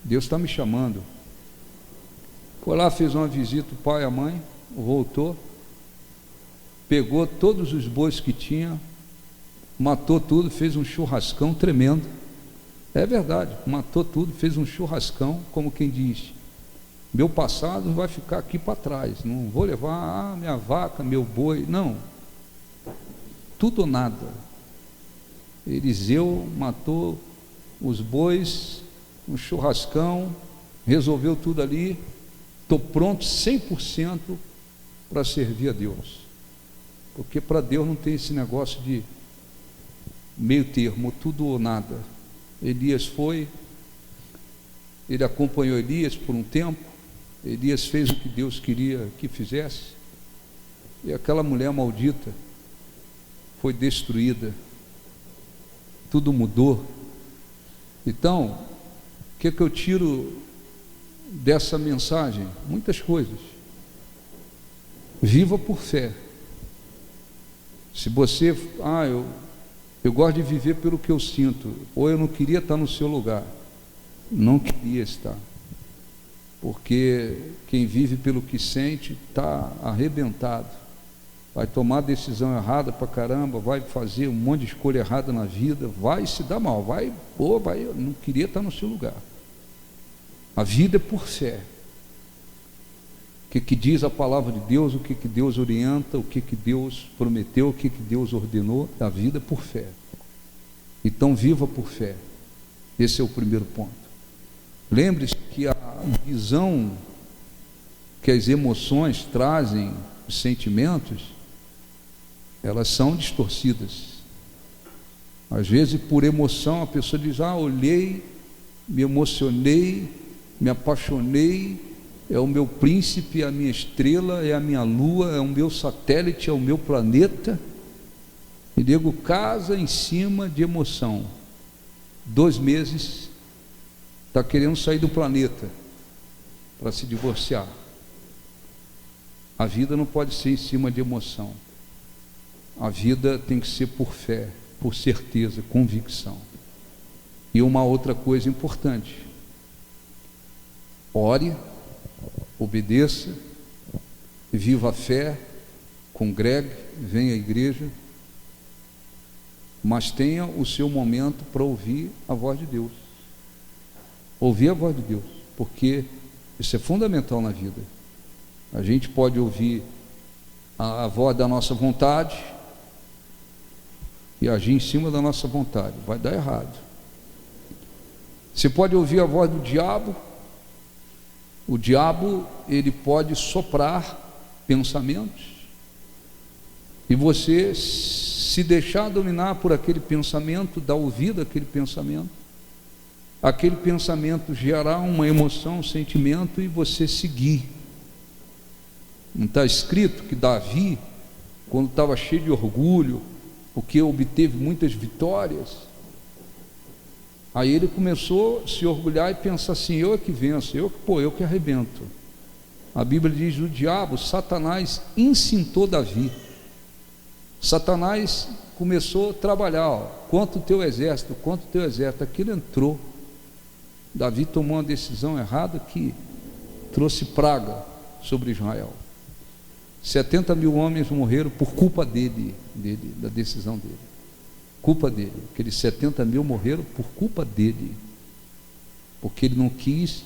Deus está me chamando. Foi lá, fez uma visita o pai e a mãe, voltou, pegou todos os bois que tinha, matou tudo, fez um churrascão tremendo. É verdade, matou tudo, fez um churrascão, como quem diz, meu passado vai ficar aqui para trás, não vou levar minha vaca, meu boi, não, tudo ou nada. Eliseu matou os bois, um churrascão, resolveu tudo ali. Estou pronto 100% para servir a Deus, porque para Deus não tem esse negócio de meio termo, tudo ou nada. Elias foi, ele acompanhou Elias por um tempo. Elias fez o que Deus queria que fizesse, e aquela mulher maldita foi destruída, tudo mudou. Então, o que eu tiro dessa mensagem? Muitas coisas. Viva por fé. Se você, eu gosto de viver pelo que eu sinto, ou eu não queria estar no seu lugar, não queria estar, porque quem vive pelo que sente está arrebentado, vai tomar decisão errada para caramba, vai fazer um monte de escolha errada na vida, vai se dar mal, eu não queria estar no seu lugar. A vida é por fé. O que diz a palavra de Deus, o que Deus orienta, o que Deus prometeu, o que Deus ordenou, a vida é por fé. Então viva por fé. Esse é o primeiro ponto. Lembre-se que a visão que as emoções trazem, os sentimentos, elas são distorcidas. Às vezes, por emoção, a pessoa diz, olhei, me emocionei, me apaixonei, é o meu príncipe, é a minha estrela, é a minha lua, é o meu satélite, é o meu planeta. E nego casa em cima de emoção. 2 meses está querendo sair do planeta para se divorciar. A vida não pode ser em cima de emoção. A vida tem que ser por fé, por certeza, convicção. E uma outra coisa importante: ore, obedeça, viva a fé, congregue, venha à igreja, mas tenha o seu momento para ouvir a voz de Deus. Ouvir a voz de Deus, porque isso é fundamental na vida. A gente pode ouvir a voz da nossa vontade e agir em cima da nossa vontade, vai dar errado. Você pode ouvir a voz do diabo. O diabo, ele pode soprar pensamentos, e você se deixar dominar por aquele pensamento, dar ouvido àquele pensamento, aquele pensamento gerará uma emoção, um sentimento, e você seguir. Não está escrito que Davi, quando estava cheio de orgulho, porque obteve muitas vitórias, aí ele começou a se orgulhar e pensar assim: eu é que venço, eu que arrebento. A Bíblia diz: o diabo, Satanás, incitou Davi. Satanás começou a trabalhar, quanto o teu exército, aquilo entrou. Davi tomou uma decisão errada que trouxe praga sobre Israel. 70 mil homens morreram por culpa dele, da decisão dele. Culpa dele. Aqueles 70 mil morreram por culpa dele, porque ele não quis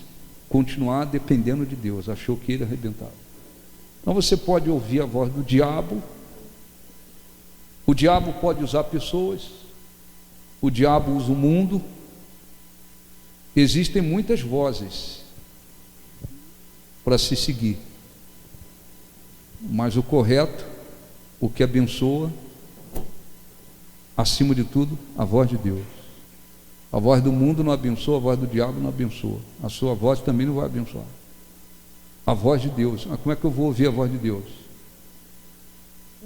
continuar dependendo de Deus, achou que ele arrebentava. Então você pode ouvir a voz do diabo. O diabo pode usar pessoas, o diabo usa o mundo. Existem muitas vozes para se seguir, mas o correto, o que abençoa, acima de tudo, a voz de Deus. A voz do mundo não abençoa, a voz do diabo não abençoa, a sua voz também não vai abençoar. A voz de Deus. Como é que eu vou ouvir a voz de Deus?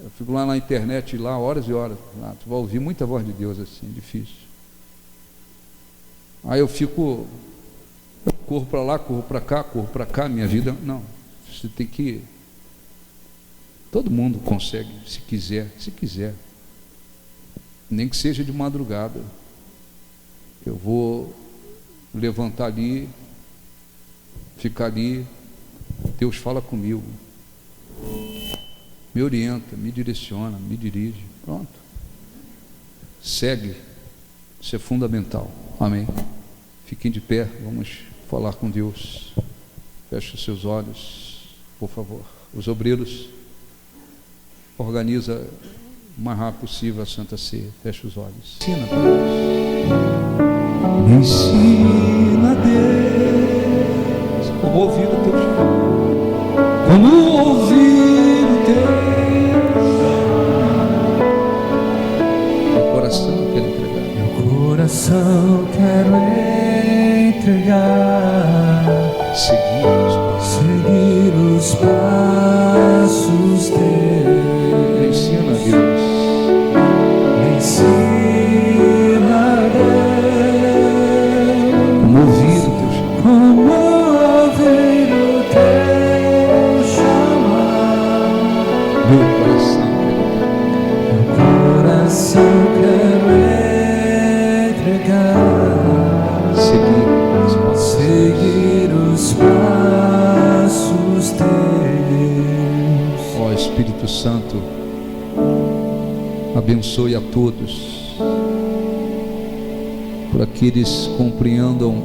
Eu fico lá na internet, lá horas e horas, lá, tu vai ouvir muita voz de Deus assim, difícil. Aí eu corro para lá, corro para cá, minha vida, não, você tem que, todo mundo consegue, se quiser, nem que seja de madrugada, eu vou levantar ali, ficar ali, Deus fala comigo, me orienta, me direciona, me dirige, pronto, segue, isso é fundamental, amém? Fiquem de pé, vamos falar com Deus. Feche os seus olhos, por favor. Os obreiros, organiza o mais rápido possível a Santa Ceia. Feche os olhos. Ensina, Deus. Me ensina, Deus, como ouvir o teu chamado. como ouvir o teu. Meu coração quer entregar. Meu coração quero entregar, seguir os passos teus. Me ensina, Deus. Me ensina, Deus, Como ouvir o teu chamado. como ouvir o teu chamar. Meu coração quer entregar. Meu coração quero entregar, seguir os passos teus. Ó Espírito Santo, abençoe a todos, para que eles compreendam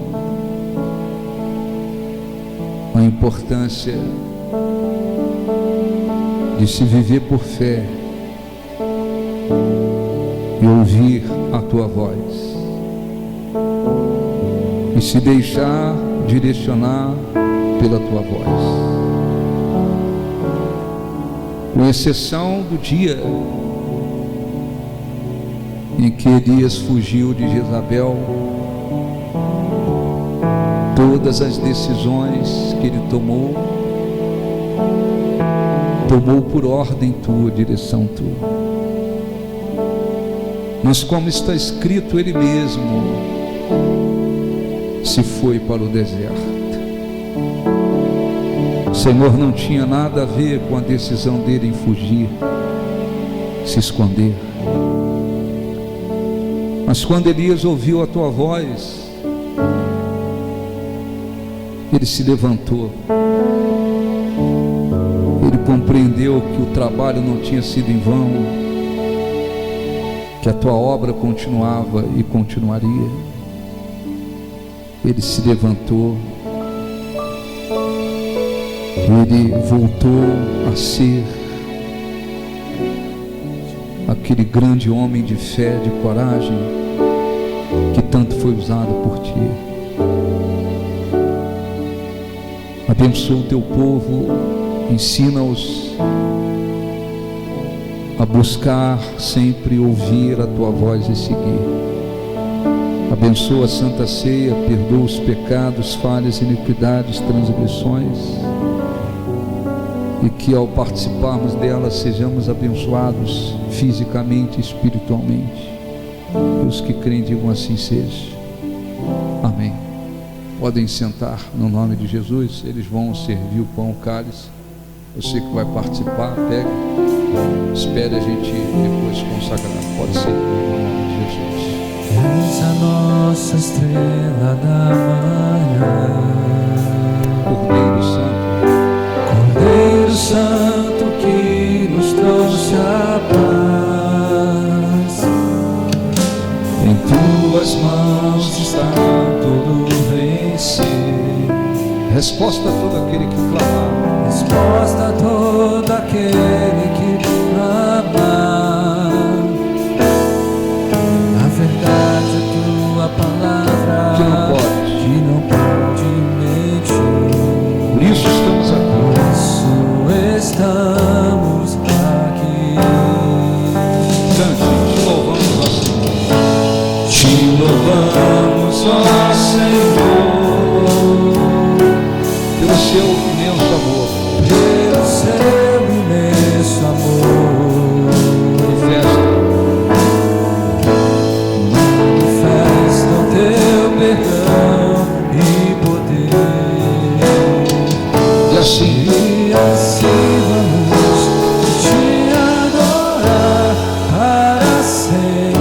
a importância de se viver por fé e ouvir a tua voz e se deixar direcionar pela tua voz. Com exceção do dia em que Elias fugiu de Jezabel, todas as decisões que ele tomou por ordem tua, direção tua. Mas como está escrito, ele mesmo se foi para o deserto. O Senhor não tinha nada a ver com a decisão dele em fugir, se esconder. Mas quando Elias ouviu a tua voz, ele se levantou. Ele compreendeu que o trabalho não tinha sido em vão, que a tua obra continuava e continuaria. Ele se levantou, ele voltou a ser aquele grande homem de fé, de coragem, que tanto foi usado por ti. Abençoa o teu povo, ensina-os a buscar sempre ouvir a tua voz e seguir. Abençoa a Santa Ceia, perdoa os pecados, falhas, iniquidades, transgressões, e que ao participarmos dela sejamos abençoados fisicamente e espiritualmente. E os que creem digam assim seja. Amém. Podem sentar no nome de Jesus. Eles vão servir o pão, o cálice. Você que vai participar, pegue, espere a gente depois consagrar. Pode ser no nome de Jesus. És a nossa estrela da manhã, Cordeiro Santo, Cordeiro Santo que nos trouxe a paz. Em tuas mãos está todo vencer. resposta a todo aquele que clamar. Resposta a todo aquele que clamar. A verdade é tua palavra, que não pode mentir. Por isso estamos aqui. Por isso estamos aqui. Cante, te louvamos, ó Senhor. Te louvamos, ó Senhor, Pelo seu imenso amor. pelo seu imenso amor. Manifesta o teu perdão e poder. E assim, E assim vamos te adorar para sempre.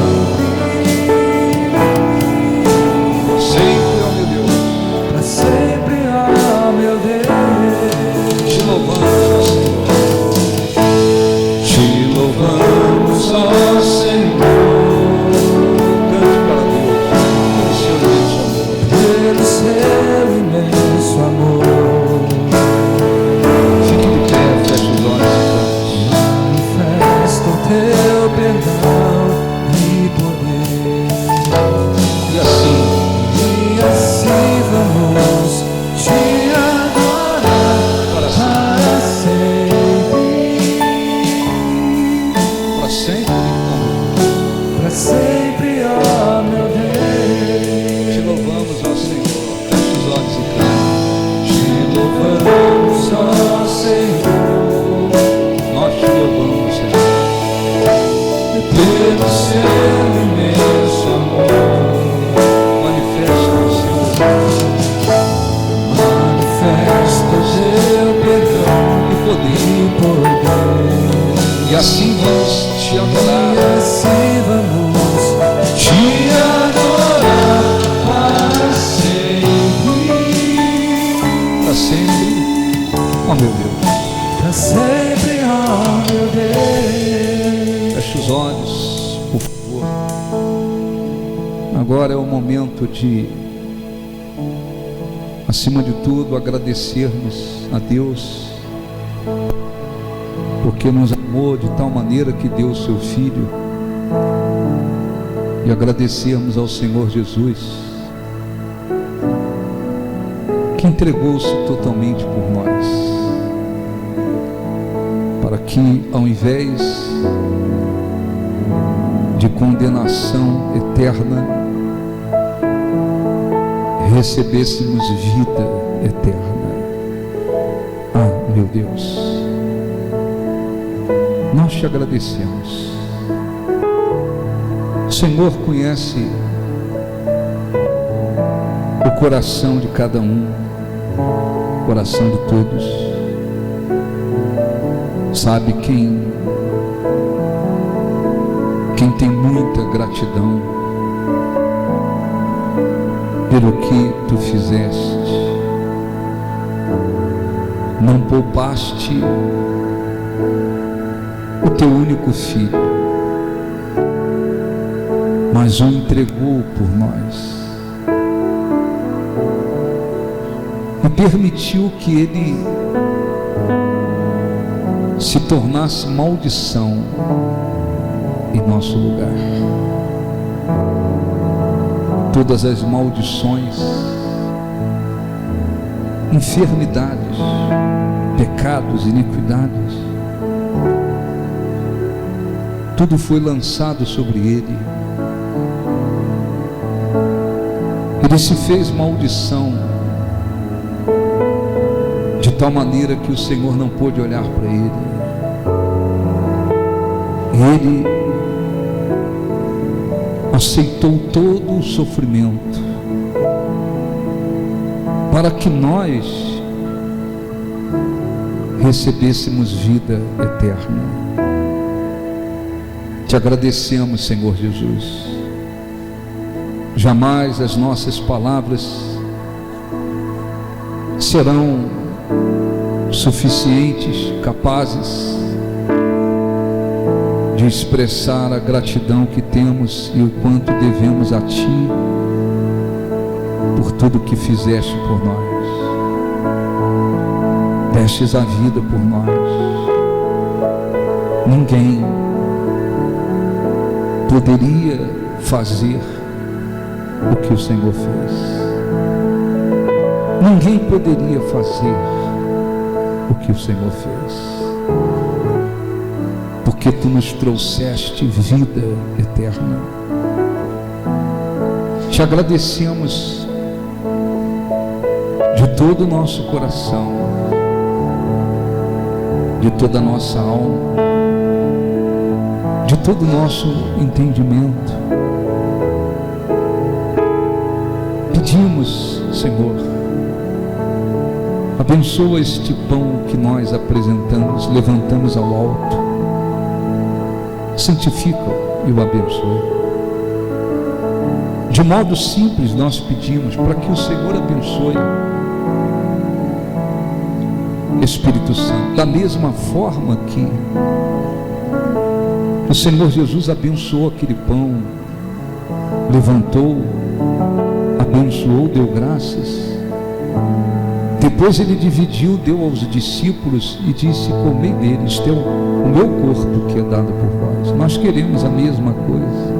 sempre, ó meu Deus, Para sempre, ó meu Deus. te louvamos, ó Senhor. Te louvamos, ó Senhor, Cante para Deus, pelo seu imenso amor. pelo seu imenso amor. Fique de pé, feche os olhos e Manifesta o teu perdão e poder. cante. E assim, E assim vamos te adorar para para sempre. para sempre, amém. Para sempre, ó meu Deus. Te louvamos, ó Senhor. Feche os olhos e cante. Te louvamos, ó Senhor, Nós te louvamos, Senhor. pelo seu imenso amor. Manifesta o seu Manifesta o seu perdão e poder. e poder. E assim vamos te E adorar. assim vamos te adorar para sempre. Para sempre, ó meu Deus. Para sempre, ó meu Deus. Feche os olhos, por favor. Agora é o momento de, acima de tudo, agradecermos a Deus, porque nos amou de tal maneira que deu o seu Filho, e agradecermos ao Senhor Jesus, que entregou-se totalmente por nós, para que, ao invés de condenação eterna, recebêssemos vida eterna. Ah, meu Deus, nós te agradecemos. O Senhor conhece o coração de cada um, o coração de todos. Sabe quem tem muita gratidão pelo que tu fizeste. Não poupaste o teu único filho, mas o entregou por nós e permitiu que ele se tornasse maldição em nosso lugar. Todas as maldições, enfermidades, pecados, iniquidades. Tudo foi lançado sobre ele. Ele se fez maldição, de tal maneira que o Senhor não pôde olhar para ele. Ele aceitou todo o sofrimento para que nós recebêssemos vida eterna. Te agradecemos, Senhor Jesus. Jamais as nossas palavras serão suficientes, capazes de expressar a gratidão que temos e o quanto devemos a Ti por tudo que fizeste por nós. Destes a vida por nós. Ninguém poderia fazer o que o Senhor fez. Ninguém poderia fazer o que o Senhor fez, porque Tu nos trouxeste vida eterna. Te agradecemos de todo o nosso coração, de toda a nossa alma, de todo o nosso entendimento. Pedimos, Senhor, abençoa este pão que nós apresentamos, levantamos ao alto. Santifica-o e o abençoa. De modo simples nós pedimos para que o Senhor abençoe. Espírito Santo, da mesma forma que o Senhor Jesus abençoou aquele pão, levantou, abençoou, deu graças. Depois ele dividiu, deu aos discípulos e disse: comei dele, este é o meu corpo que é dado por vós. Nós queremos a mesma coisa,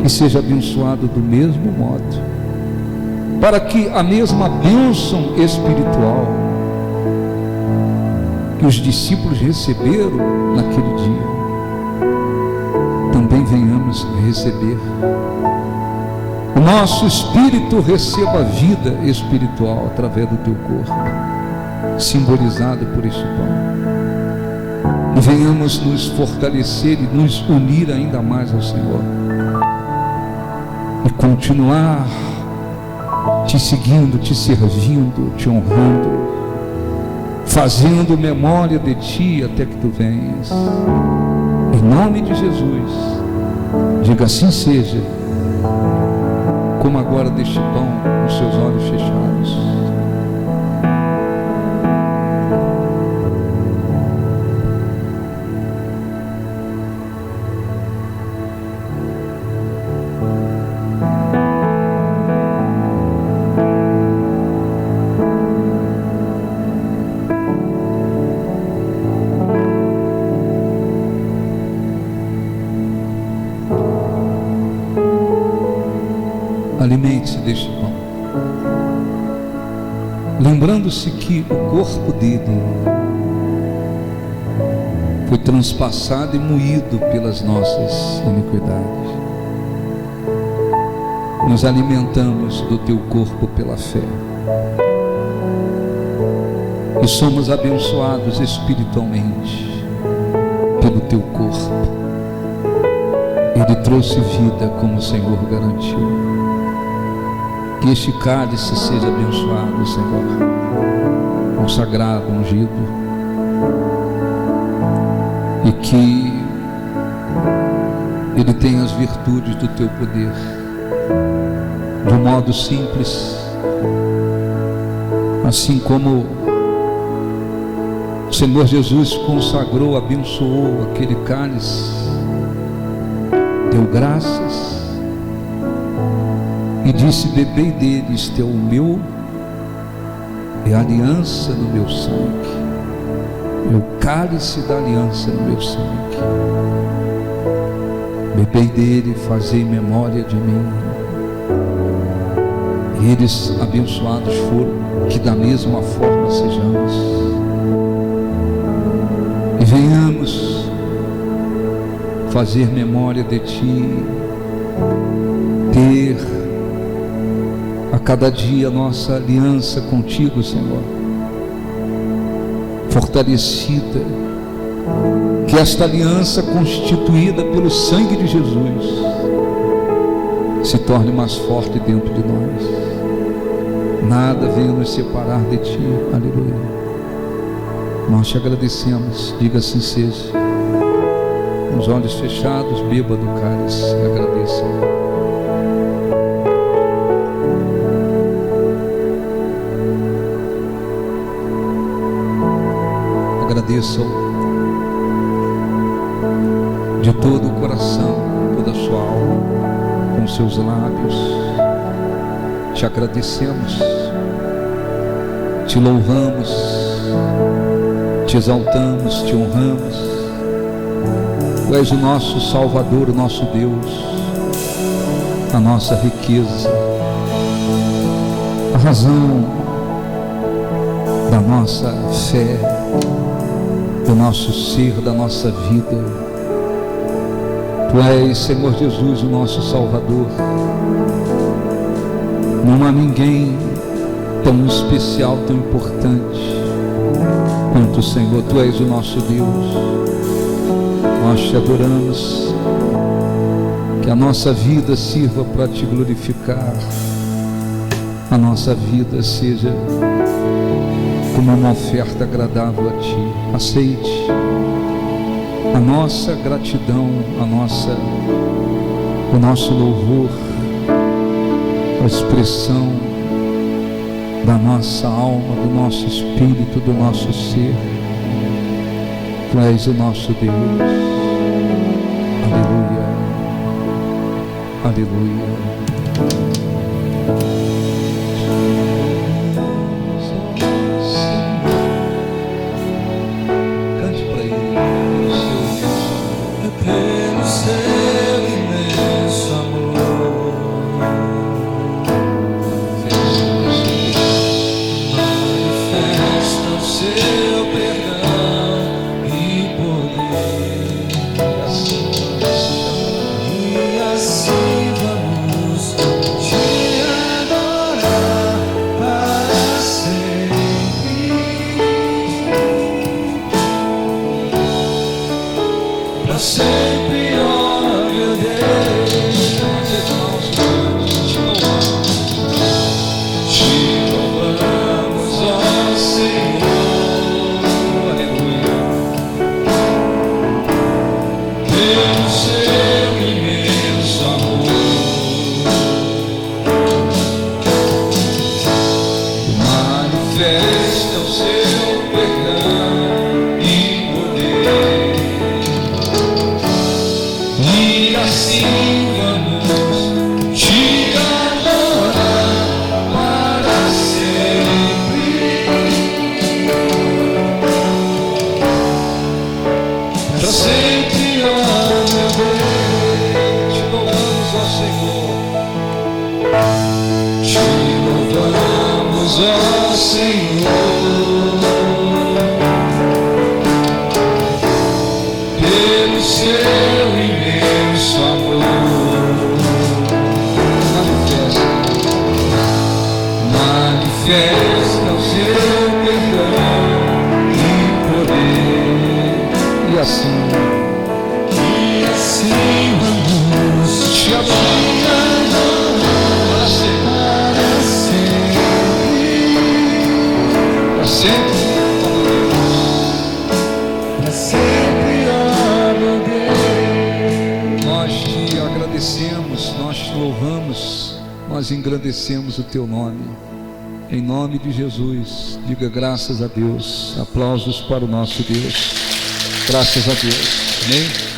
que seja abençoado do mesmo modo, para que a mesma bênção espiritual que os discípulos receberam naquele dia, também venhamos receber. O nosso espírito receba vida espiritual através do Teu corpo, simbolizado por este pão. E venhamos nos fortalecer e nos unir ainda mais ao Senhor, e continuar Te seguindo, Te servindo, Te honrando, fazendo memória de Ti até que Tu venhas. Em nome de Jesus, diga: assim seja, como agora deste pão com seus olhos fechados. Alimente-se deste pão, lembrando-se que o corpo dele foi transpassado e moído pelas nossas iniquidades. Nos alimentamos do Teu corpo pela fé e somos abençoados espiritualmente pelo Teu corpo. Ele trouxe vida, como o Senhor garantiu. Que este cálice seja abençoado, Senhor, consagrado, ungido, e que ele tenha as virtudes do Teu poder, de um modo simples, assim como o Senhor Jesus consagrou, abençoou aquele cálice, deu graças e disse: bebei dele, este é o meu, é a aliança do meu sangue, é o cálice da aliança do meu sangue. Bebei dele, fazei memória de mim. Eles abençoados foram, que da mesma forma sejamos. E venhamos fazer memória de Ti, ter a cada dia nossa aliança contigo, Senhor, fortalecida, que esta aliança constituída pelo sangue de Jesus se torne mais forte dentro de nós. Nada venha nos separar de Ti. Aleluia. Nós te agradecemos. Diga assim seja. Com os olhos fechados, beba do cálice e agradeça. Agradeça-o de todo o coração, toda a sua alma, com seus lábios. Te agradecemos, te louvamos, te exaltamos, te honramos. Tu és o nosso Salvador, o nosso Deus, a nossa riqueza, a razão da nossa fé, do nosso ser, da nossa vida. Tu és, Senhor Jesus, o nosso Salvador. Não há ninguém tão especial, tão importante quanto o Senhor. Tu és o nosso Deus. Nós te adoramos. Que a nossa vida sirva para te glorificar. A nossa vida seja como uma oferta agradável a Ti. Aceite a nossa gratidão, o nosso louvor, a expressão da nossa alma, do nosso espírito, do nosso ser. Tu és o nosso Deus. Aleluia. Aleluia. Nós engrandecemos o Teu nome, em nome de Jesus. Diga graças a Deus, aplausos para o nosso Deus, graças a Deus, amém?